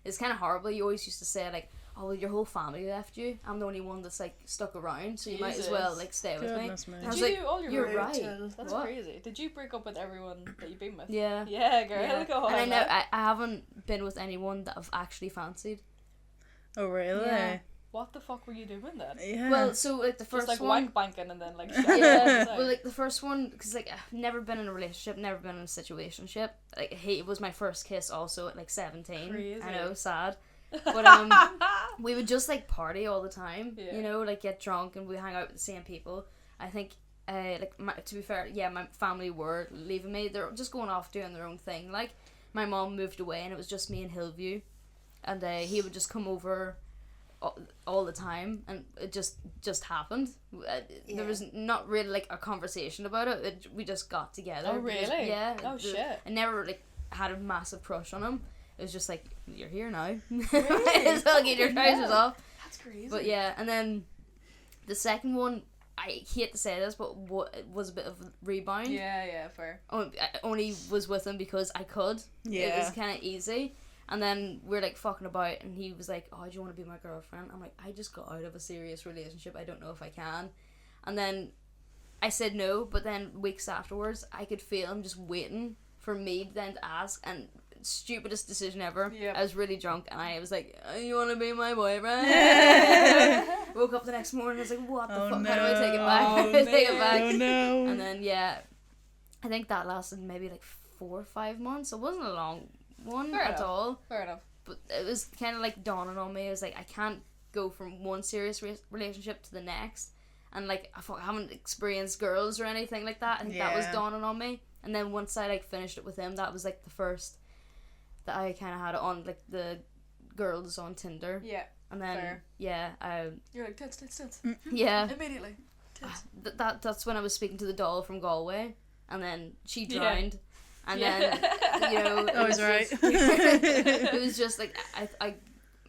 it's kind of horrible. You always used to say like, oh, well, your whole family left you. I'm the only one that's like stuck around, so you might as well Jesus. like stay with me. Goodness me. I Did was you like, do all your you're work? right. That's What? crazy. Did you break up with everyone that you've been with? Yeah. Yeah, girl. Yeah. Go on. And I know love. I haven't been with anyone that I've actually fancied. Oh, really? Yeah. What the fuck were you doing then? Yeah. Well, so like the first Just like one. wank banking and then like. Yeah, well, like the first one, because like I've never been in a relationship, never been in a situationship. Like it was my first kiss, also at like 17. Crazy. I know, sad, but we would just like party all the time. Yeah. You know, like get drunk and we hang out with the same people. I think, to be fair, yeah, my family were leaving me. They're just going off doing their own thing. Like my mom moved away, and it was just me in Hillview, and he would just come over all the time, and it just happened. There was not really like a conversation about it. We just got together. Oh really? Yeah. Oh shit. I never like had a massive crush on him. it was just like, you're here now. So get your trousers off. That's crazy. But yeah, and then the second one, I hate to say this, but what was a bit of a rebound. Yeah, fair. I only was with him because I could. Yeah. It was kind of easy. And then we're like fucking about, and he was like, "Oh, do you want to be my girlfriend?" I'm like, "I just got out of a serious relationship. I don't know if I can." And then I said no, but then weeks afterwards, I could feel him just waiting for me then to ask, and stupidest decision ever. Yep. I was really drunk, and I was like, "You want to be my boyfriend?" Woke up the next morning, I was like, "What the fuck? No. How do I take it back? How do I take it back?" Oh no. And then yeah, I think that lasted maybe like 4 or 5 months. It wasn't a long one Fair at enough. all. Fair enough. But it was kind of like dawning on me. It was like, I can't go from one serious relationship to the next. And like, I haven't experienced girls or anything like that. I think that was Yeah. dawning on me. And then once I like finished it with him, that was like the first that I kind of had it on, like the girls on Tinder. Yeah. And then Fair. yeah, You're like, tits. yeah. Immediately. Tits. That's when I was speaking to the doll from Galway, and then she Yeah. drowned. And Yeah. then, you know, I was right. it was just like, I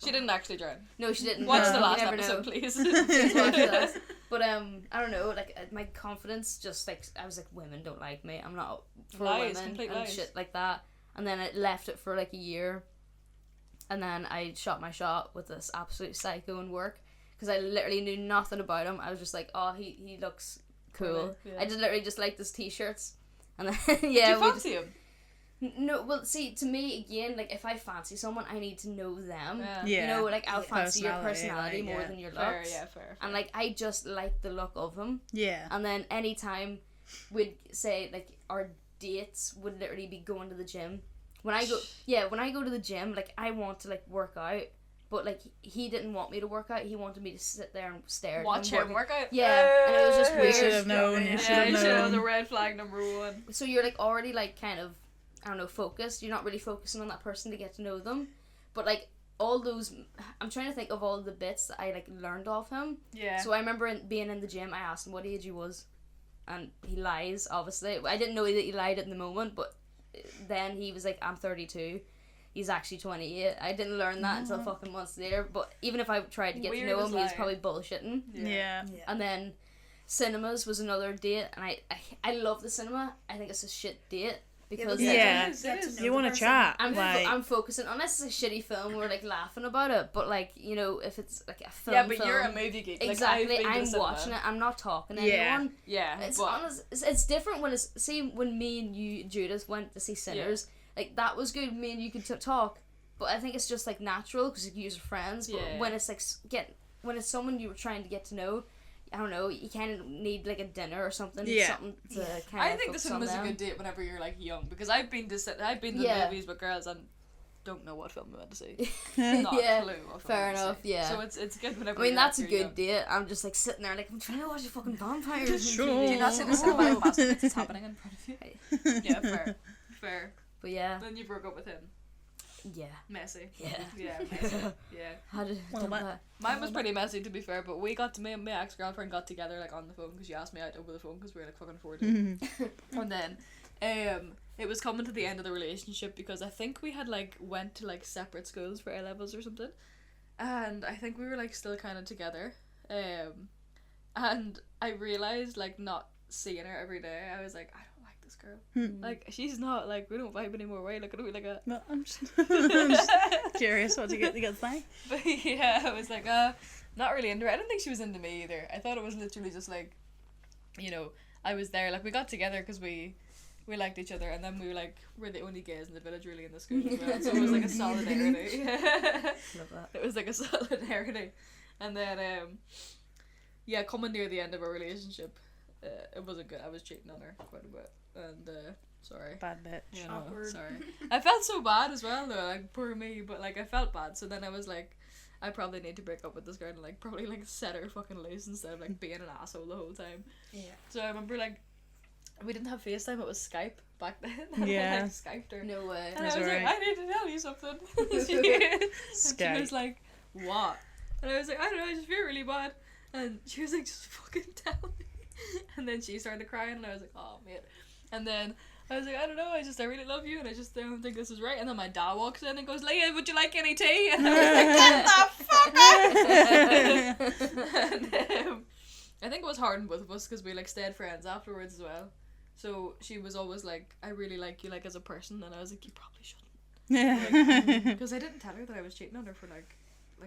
She didn't actually drown. no, she didn't. Watch No, the you last never episode, know. please. Please watch that. But I don't know, like my confidence just like, I was like, women don't like me. I'm not for Lies, women complete and lies. shit like that. And then I left it for like a year, and then I shot my shot with this absolute psycho in work because I literally knew nothing about him. I was just like, oh, he looks cool. Yeah. I just literally just liked his t-shirts, and then Do yeah, you we fancy him? no, well, see, to me, again, like, if I fancy someone, I need to know them. Yeah. Yeah. You know, like, I'll Yeah. fancy your Personality, personality like, more yeah. than your Fair, looks. yeah, fair. And, like, I just like the look of him. Yeah. And then anytime we'd say, like, our dates would literally be going to the gym. When I go to the gym, like, I want to, like, work out. But, like, he didn't want me to work out. He wanted me to sit there and stare at Watch him work out. Yeah, and it was just You weird. should have known. You Yeah, should have you should have the known. red flag number 1. So you're like already like kind of, I don't know, focused. You're not really focusing on that person to get to know them. But like all those, I'm trying to think of all the bits that I like learned off him. Yeah. So I remember being in the gym, I asked him what age he was, and he lies, obviously. I didn't know that he lied at the moment, but then he was like, I'm 32. He's actually 28. I didn't learn that until fucking months later. But even if I tried to get Weird to know as him, he was lying. probably bullshitting. Yeah. And then cinemas was another date, and I love the cinema. I think it's a shit date because Yeah. It is. You want to chat? I'm focusing, unless it's a shitty film, we're like laughing about it. But like, you know, if it's like a film, Yeah, but you're a movie geek. Like, exactly. I've been to I'm cinema. watching it. I'm not talking to Yeah. anyone. Yeah, It's but honest. It's different when it's, see, when me and you, Judith, went to see Sinners. Like that was good. Me and you could talk, but I think it's just like natural because you are friends. But Yeah. when it's like when it's someone you were trying to get to know, I don't know, you kind of need like a dinner or something. Yeah. Something to kind of. I think the cinema's a good date whenever you're like young, because I've been to the Yeah. movies with girls and don't know what film I'm about to see. Not Yeah, a clue what film fair I'm about to enough, see. yeah. So it's good whenever. I mean, you're that's a you're good young. date. I'm just like sitting there like, I'm trying to watch a fucking vampires. on Sure. TV. Do you not see the cinematic masterpiece that's happening in front of you? Yeah, fair. But yeah, Then you broke up with him. yeah. Messy. Yeah. Yeah, messy. Yeah. How did Well, did that- that? Mine was pretty messy, to be fair, but my ex-girlfriend got together like on the phone because she asked me out over the phone because we were like fucking 14. And then it was coming to the end of the relationship because I think we had like went to like separate schools for A-levels or something, and I think we were like still kind of together, and I realized like not seeing her every day, I was like, I don't like this girl. Like she's not like, we don't vibe anymore. Why look at me like a No, I'm just curious what you get to say. But yeah, I was like, not really into her. I don't think she was into me either. I thought it was literally just like, you know, I was there, like we got together because we liked each other, and then we're the only gays in the village really in the school as well, so it was like a solidarity. Love that. It was like a solidarity. And then yeah, coming near the end of our relationship, it wasn't good. I was cheating on her quite a bit, and sorry. Bad bitch. You know, Awkward. sorry. I felt so bad as well though, like poor me, but like I felt bad, so then I was like, I probably need to break up with this girl and like probably like set her fucking loose instead of like being an asshole the whole time. Yeah. So I remember like we didn't have FaceTime, it was Skype back then. And Yeah. I like Skyped her. No way. And That's I was alright. like, I need to tell you something. And she Skype. was like, what? And I was like, I don't know, I just feel really bad. And she was like, just fucking tell me. And then she started crying and I was like, oh mate. And then I was like, I don't know, I really love you, and I just don't think this is right. And then my dad walks in and goes, Leah, would you like any tea? And I was like, get the fuck out! And, I think it was hard on both of us because we like stayed friends afterwards as well. So she was always like, I really like you like as a person, and I was like, you probably shouldn't. Yeah. Because I didn't tell her that I was cheating on her for like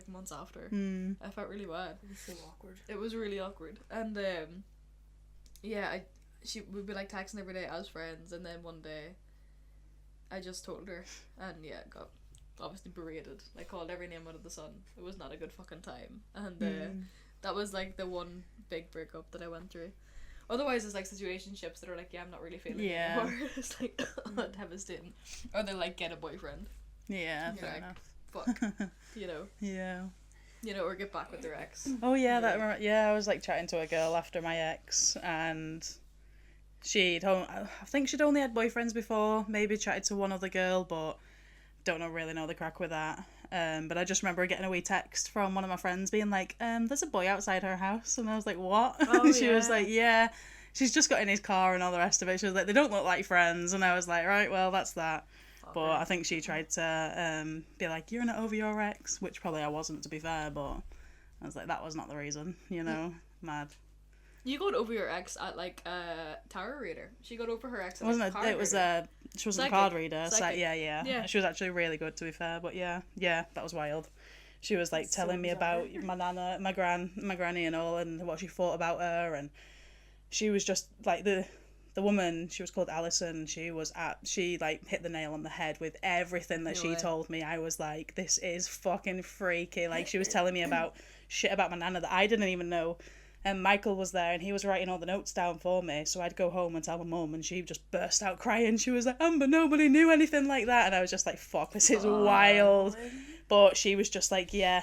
months after. I felt really bad. It was so awkward. It was really awkward. And we'd be like texting every day as friends, and then one day I just told her, and got obviously berated, like called every name under the sun. It was not a good fucking time. And that was like the one big breakup that I went through. Otherwise, it's like situationships that are like, I'm not really feeling it anymore. It's like devastating. Or they're like, get a boyfriend. Yeah, You're fair like, enough. Fuck. You know. Yeah. You know, or get back with their ex. Oh yeah, I was like chatting to a girl after my ex, and I think she'd only had boyfriends before, maybe chatted to one other girl, but don't really know the crack with that. But I just remember getting a wee text from one of my friends being like, there's a boy outside her house, and I was like, what? Oh, She was like, yeah, she's just got in his car and all the rest of it. She was like, they don't look like friends, and I was like, right, well, that's that. Okay. But I think she tried to be like, you're not over your ex, which probably I wasn't, to be fair, but I was like, that was not the reason, you know. Mad. You got over your ex at like a tarot reader. She got over her ex at wasn't card it? It was she wasn't Psychic. a card reader. Psychic. Yeah. She was actually really good, to be fair. But yeah, that was wild. She was like telling me about my nana, my granny, and all, and what she thought about her, and she was just like the woman. She was called Alison. She like hit the nail on the head with everything that she told me. I was like, this is fucking freaky. Like, she was telling me about shit about my nana that I didn't even know. And Michael was there, and he was writing all the notes down for me, so I'd go home and tell my mum, and she just burst out crying. She was like, Amber, nobody knew anything like that. And I was just like, fuck, this is wild. But she was just like, yeah.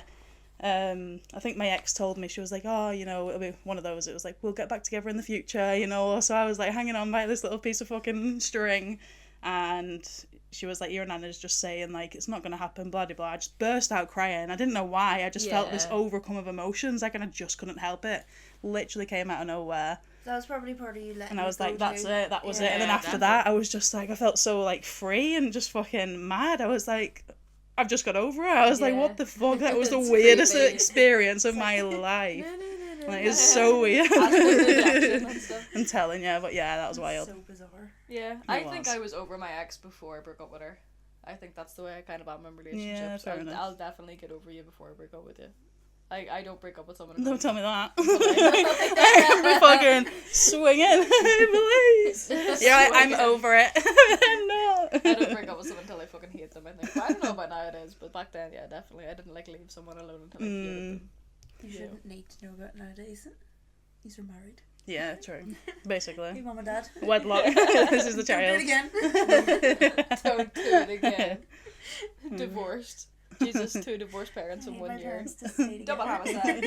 I think my ex told me, she was like, oh, you know, it'll be one of those. It was like, we'll get back together in the future, you know. So I was like hanging on by this little piece of fucking string, and she was like, your nana's just saying, like, it's not going to happen, blah, blah, blah. I just burst out crying. I didn't know why. I just felt this overcome of emotions, like, and I just couldn't help it. Literally came out of nowhere. That was probably part of you letting. And I was like, that's it, that was it. And then after definitely. that, I was just like, I felt so, like, free and just fucking mad. I was like, I've just got over it. I was like, what the fuck? That was the weirdest creepy. experience of my life. No. Like, it's so weird. I'm telling you, but yeah, that was wild. So bizarre. Yeah, I think I was over my ex before I broke up with her. I think that's the way I kind of am in relationships. fair enough. I'll definitely get over you before I break up with you. I don't break up with someone. Don't tell me that. We're fucking swinging. Please. You're like, I'm over it. I'm not. I don't break up with someone until I fucking hate them, I think. But I don't know about nowadays, but back then, yeah, definitely. I didn't like leave someone alone until I hated them. You shouldn't need to know about nowadays. These are married. Yeah, true. Basically. Hey, mum and dad. Wedlock. This is the child. Don't do it again. Don't do it again. Divorced. Jesus, 2 divorced parents in 1 year. Double homicide.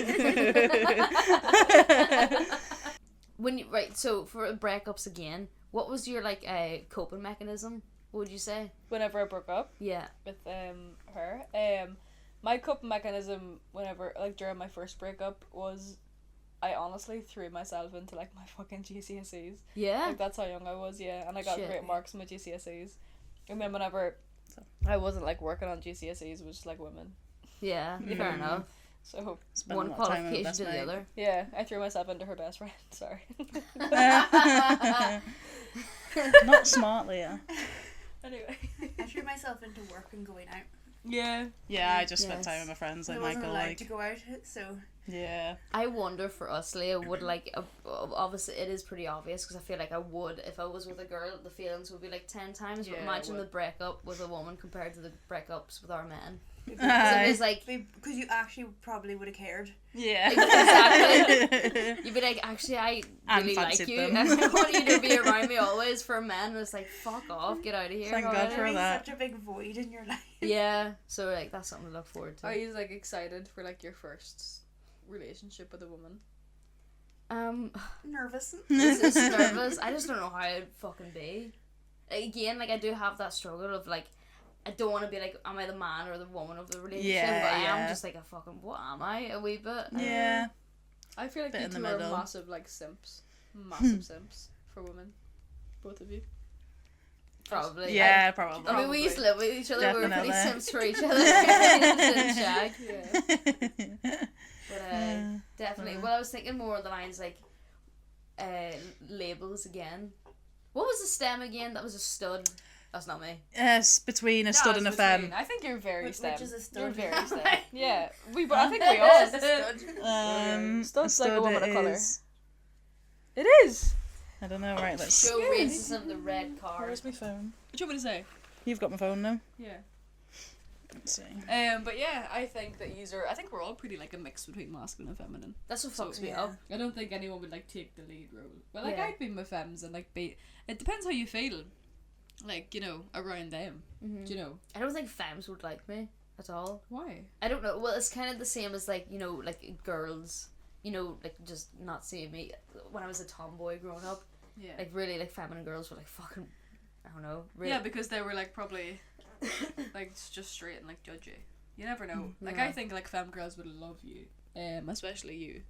So for breakups again, what was your like coping mechanism? What would you say? Whenever I broke up Yeah. with her, my coping mechanism whenever, like, during my first breakup was I honestly threw myself into like my fucking GCSEs. Yeah. Like, that's how young I was, and I got Shit. great marks in my GCSEs. And then whenever I wasn't like working on GCSEs, which is like women. Yeah. Fair enough. So Spend one a lot of time with qualification to best the mate. other. yeah, I threw myself into her best friend. Sorry. Not smart, Leah. Anyway. I threw myself into work and going out. Yeah. Yeah, I just spent Yes. time with my friends, like I wasn't Michael, allowed like, to go out, so yeah. I wonder for us, Leah, would like obviously it is pretty obvious because I feel like I would if I was with a girl, the feelings would be like 10 times. But Yeah, imagine it the would. breakup with a woman compared to the breakups with our men. So Aye. it was like because you actually probably would have cared. Yeah. exactly. You'd be like, actually, I And really like fancied you. them. And I want you to be around me always. For men, it's like, fuck off, get out of here. Thank God already. for There's that. such a big void in your life. Yeah, so like that's something to look forward to. Are you like excited for like your first relationship with a woman? Nervous. It's nervous. I just don't know how it'd fucking be. Again, like I do have that struggle of like, I don't want to be like, am I the man or the woman of the relationship? Yeah, but I yeah. am just like a fucking, what am I? A wee bit. Yeah. I feel like Bit you in the two are middle. massive like simps. Massive simps for women. Both of you. Probably. Yeah, probably. I mean, we used to live with each other. We were Definitely. pretty sims for each other. Didn't shag. Yeah. But definitely. Well, I was thinking more of the lines like labels again. What was the STEM again? That was a stud. That's not me. Yes, between a stud and a femme. I think you're very STEM. Which is a stud. You're very STEM. Yeah, I think we all. Stud's like a woman of colour. It is. I don't know. Right, let's. Show racism the red card. Where's my phone? What do you want me to say? You've got my phone now. Yeah. Let's see. But yeah, I think that I think we're all pretty like a mix between masculine and feminine. That's what fucks me up. I don't think anyone would like take the lead role. But like Yeah. I'd be my femmes and like be. It depends how you feel. Like, you know, around them. Mm-hmm. Do you know? I don't think femmes would like me at all. Why? I don't know. Well, it's kind of the same as like, you know, like girls, you know, like just not seeing me when I was a tomboy growing up. Yeah. Like really, like feminine girls were like fucking, I don't know. Really. Yeah, because they were like probably like just straight and like judgy. You never know. Like Yeah. I think like femme girls would love you. Especially you.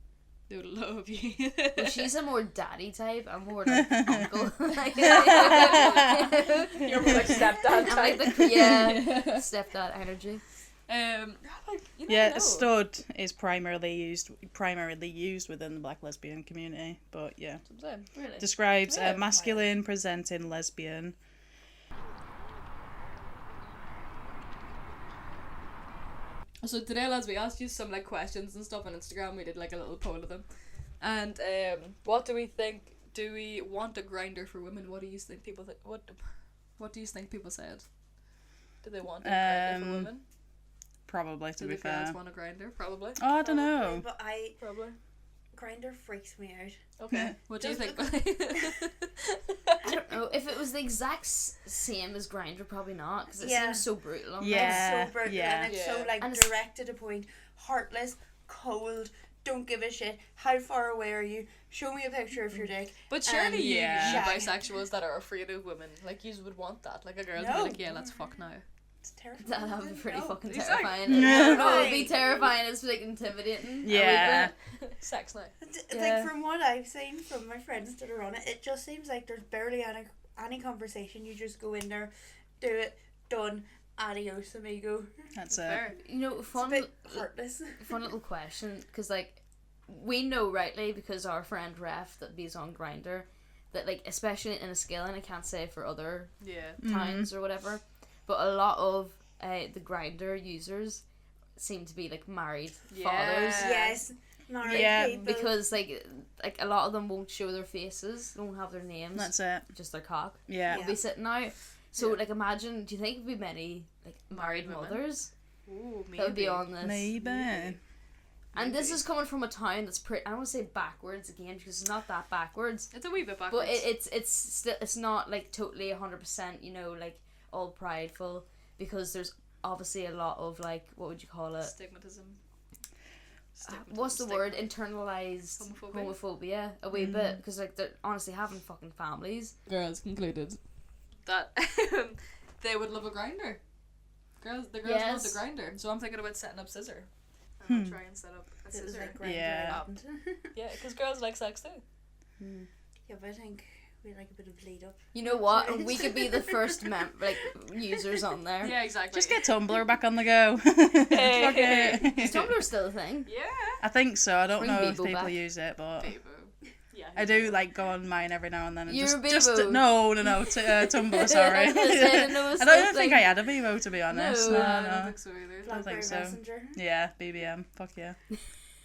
They would love you. Well, she's a more daddy type. I'm more like uncle. Like, You're more like stepdad I'm type. like the stepdad energy. Like, you never Yeah, know. a stud is primarily used within the black lesbian community, but yeah, That's what I'm saying. Really. describes Yeah. a masculine presenting lesbian. So today, lads, we asked you some like questions and stuff on Instagram. We did like a little poll of them, and what do we think? Do we want a grinder for women? What do you think people think? What do you think people said? Do they want a grinder for women? Probably, to Do be the girls fair. want a grinder? Probably. Oh, I don't know. But Probably. Grindr freaks me out. Okay. What do you Just think? I don't know. If it was the exact same as Grindr, probably not, because it Yeah. seems so brutal. On Yeah. It's so brutal yeah. and it's so Yeah. like And it's- direct to the point, heartless, cold, don't give a shit. How far away are you? Show me a picture of your dick. But surely you yeah. bisexuals that are afraid of women, like you would want that. Like a girl would be No. like, yeah, let's fuck now. It's terrifying. That would be pretty No. fucking Exactly. terrifying. Yeah. No, it would be terrifying. It's like intimidating. Yeah. Sex now. Yeah. Like from what I've seen from my friends that are on it, it just seems like there's barely any conversation. You just go in there, do it, done, adios amigo. That's it. Fair. You know, It's a fun bit heartless. little question, because like we know rightly, because our friend Ref that be's on Grindr, that like especially in a scale, and I can't say for other Yeah. towns or whatever, but a lot of the Grindr users seem to be like married fathers. Yes. Married Yeah, people. Because like a lot of them won't show their faces, they won't have their names, That's it. just their cock. Yeah. Will be sitting out. So Yeah. like imagine, do you think there'd be many like married Married women? mothers Ooh, maybe. that would be on this? Maybe. And this is coming from a town that's pretty, I don't want to say backwards again, because it's not that backwards, It's a wee bit backwards. but it's still, it's not like totally 100%, you know, like all prideful, because there's obviously a lot of like, what would you call it? Stigmatism. What's the word? Internalized homophobia a wee bit, because like they're honestly having fucking families. Girls concluded that they would love a grinder. The girls want Yes. the grinder. So I'm thinking about setting up scissor. And I'll try and set up a It was scissor. like Grindr Yeah. happened. Yeah, because girls like sex too. Yeah, but I think we like a bit of lead up. You know what? And we could be the first users on there. Yeah, exactly. Just get Tumblr back on the go. Hey. Fuck it. Is Tumblr still a thing? Yeah. I think so. I don't Bring know if Bebo people back. use it, but Bebo. Yeah. I do like go on mine every now and then. And You're a just Bebo. no, Tumblr. Sorry. I was gonna say, I didn't know it was I don't still even think a I had a Bebo, to be honest. No. No, I don't no. think so either. Blackberry so. Messenger. Yeah, BBM. Fuck yeah.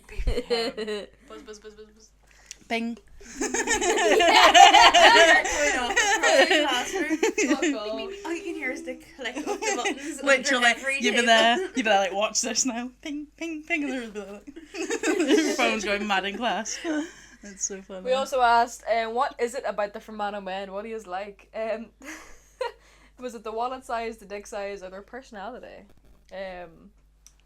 thing. Buzz, buzz, buzz, buzz, buzz. Ping. Going off the classroom. Fuck off. All you can hear is the click of the buttons. Literally, under every you'd be table. there. You'd be there, like, watch this now. Ping, ping, ping, and there'd be like, your phone's going mad in class. It's so funny. We also asked, what is it about the Fermanagh men? What he is like? Was it the wallet size, the dick size, or their personality?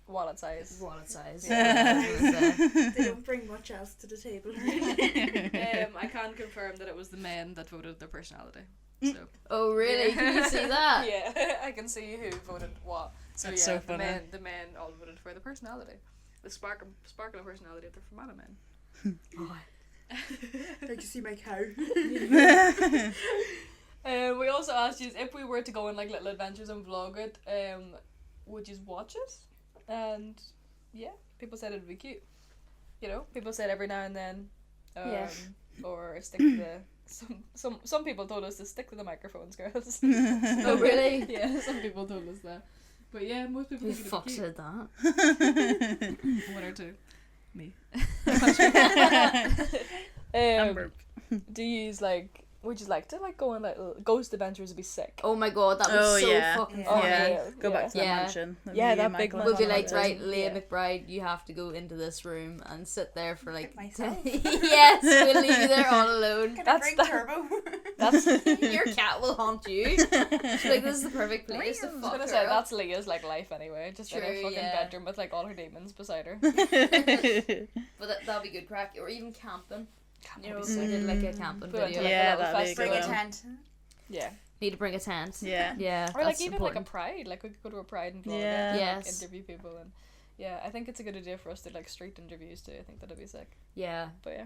Wallet size. Wallet size. They don't bring much else to the table. I can confirm that it was the men that voted their personality. So. Oh really? Can you see that? Yeah, I can see who voted what. So That's yeah, so funny. the men all voted for the personality, the sparkling personality of the Fermanagh men. Oh. Like to see my cow. We also asked you if we were to go on like little adventures and vlog it, would you watch it? And yeah, people said it'd be cute. You know, people said every now and then, or stick to the. Some people told us to stick to the microphones, girls. Oh really? Yeah, some people told us that. But yeah, most people. Who the fuck said that? One or two. Me. Do you use like? Would you like to like go on like ghost adventures? Would be sick. Oh my god, that was so fucking funny. Yeah. Go back to the mansion. That big We'll be like, right, Leah McBride, you have to go into this room and sit there for like yes, we'll leave you there all alone. Can I bring Turbo? That's your cat will haunt you. She's like, this is the perfect place to fuck. I was gonna say that's Leah's like life anyway, just in a fucking bedroom with like all her demons beside her. But that'll be good crack, or even camping. You know, we did like a camping video. That'd be bring a tent. Yeah. Need to bring a tent. Yeah. Or like even important. Like a pride. Like we could go to a pride and vlog it and like, interview people and I think it's a good idea for us to like street interviews too. I think that'd be sick. Yeah. But yeah.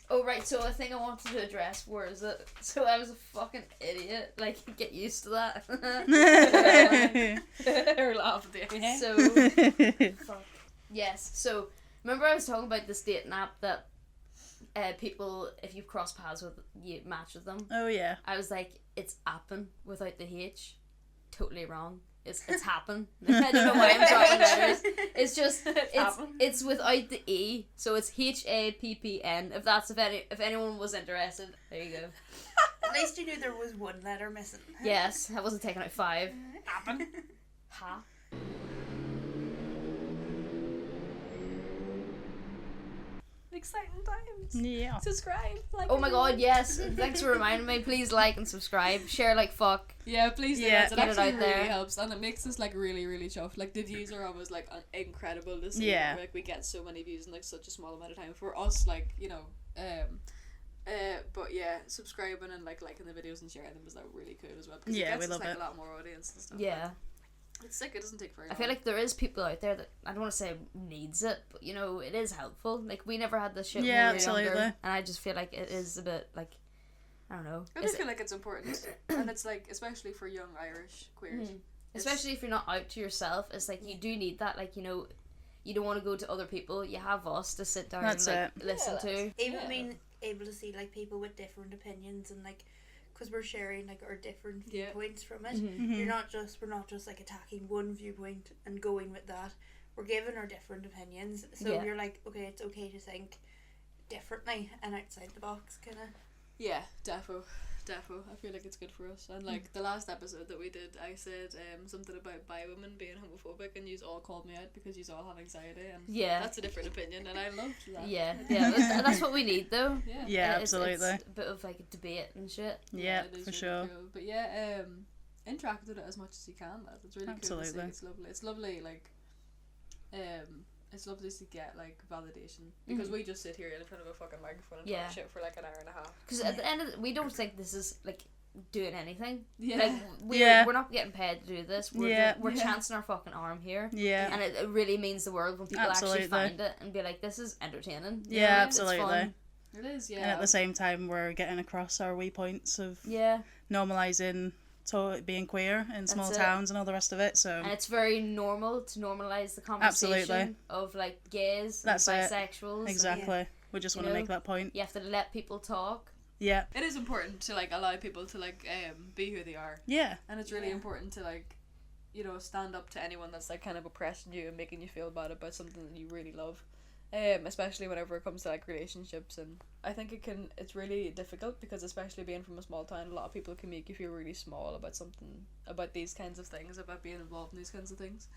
Oh right, so a thing I wanted to address was that so I was a fucking idiot. Like get used to that. Or laugh at the So fuck. Yes. So remember I was talking about this dating app that people, if you cross paths with, you match with them. Oh yeah. I was like, it's appen without the H. Totally wrong. It's happen. I don't know why I'm talking about it. It's just it's without the E, so it's HAPPN. If anyone was interested, there you go. At least you knew there was one letter missing. Yes, I wasn't taking out 5. Happen. Ha. Exciting times. Yeah. Subscribe. Like. Oh my god, yes. Thanks for reminding me. Please like and subscribe. Share like fuck. Yeah, please do that. It get actually it out really there. helps, and it makes us like really, really chuffed. Like the views are always like incredible to see. Yeah. Like we get so many views in like such a small amount of time. For us, like you know, but yeah, subscribing and like liking the videos and sharing them is like really cool as well. Because it gets we love us, like, it. a lot more audience and stuff. Yeah. It's sick. It doesn't take very long. I feel like there is people out there that I don't want to say needs it, but you know it is helpful. Like we never had this shit when we were younger, and I just feel like it is a bit like I don't know. I do feel like it's important, and it's like especially for young Irish queers, especially if you're not out to yourself. It's like you do need that. Like you know, you don't want to go to other people. You have us to sit down and like listen to. Even being able to see like people with different opinions and like. Because we're sharing like our different viewpoints from it. We're not just like attacking one viewpoint and going with that. We're giving our different opinions. So you're like, okay, it's okay to think differently and outside the box, kind of. Yeah, defo. I feel like it's good for us. And like the last episode that we did, I said something about bi women being homophobic, and you all called me out because you all have anxiety, and that's a different opinion, and I loved that. Yeah, that's what we need though. Yeah, absolutely. It's a bit of like a debate and shit. Yeah, for really sure. Cool. But yeah, interact with it as much as you can. Lad. It's really cool to see. It's lovely. It's lovely. Like, it's lovely to get like validation because we just sit here in front of a fucking microphone and talk shit for like an hour and a half. Because at the end of we don't think this is like doing anything. Yeah. Like we're not getting paid to do this. We're chancing our fucking arm here. Yeah. And it really means the world when people actually find it and be like, this is entertaining. Yeah, absolutely. It is, yeah. And at the same time, we're getting across our wee points of normalising being queer in small towns and all the rest of it. So and it's very normal to normalise the conversation of like gays and bisexuals. Exactly. We just want to make that point. You have to let people talk. Yeah. It is important to like allow people to like be who they are. Yeah. And it's really important to like, you know, stand up to anyone that's like kind of oppressing you and making you feel bad about something that you really love. Especially whenever it comes to like relationships, and I think it's really difficult because especially being from a small town, a lot of people can make you feel really small about these kinds of things, about being involved in these kinds of things.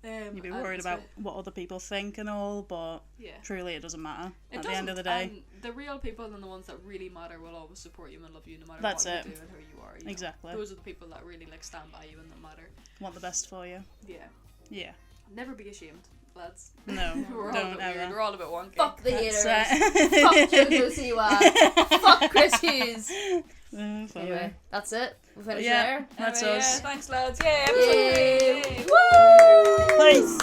You'd be worried about what other people think and all, but truly it doesn't matter at the end of the day. And the real people and the ones that really matter will always support you and love you no matter what you do and who you are. Exactly. Those are the people that really like stand by you and that matter. Want the best for you. Yeah. Never be ashamed. Lads. No, don't ever. We're all a bit wonky. Fuck the haters. Fuck Jojo Siwa. Fuck Chris Hughes. Anyway, that's it. We'll finish there. That's us. Thanks, lads. Yay! Woo! Nice.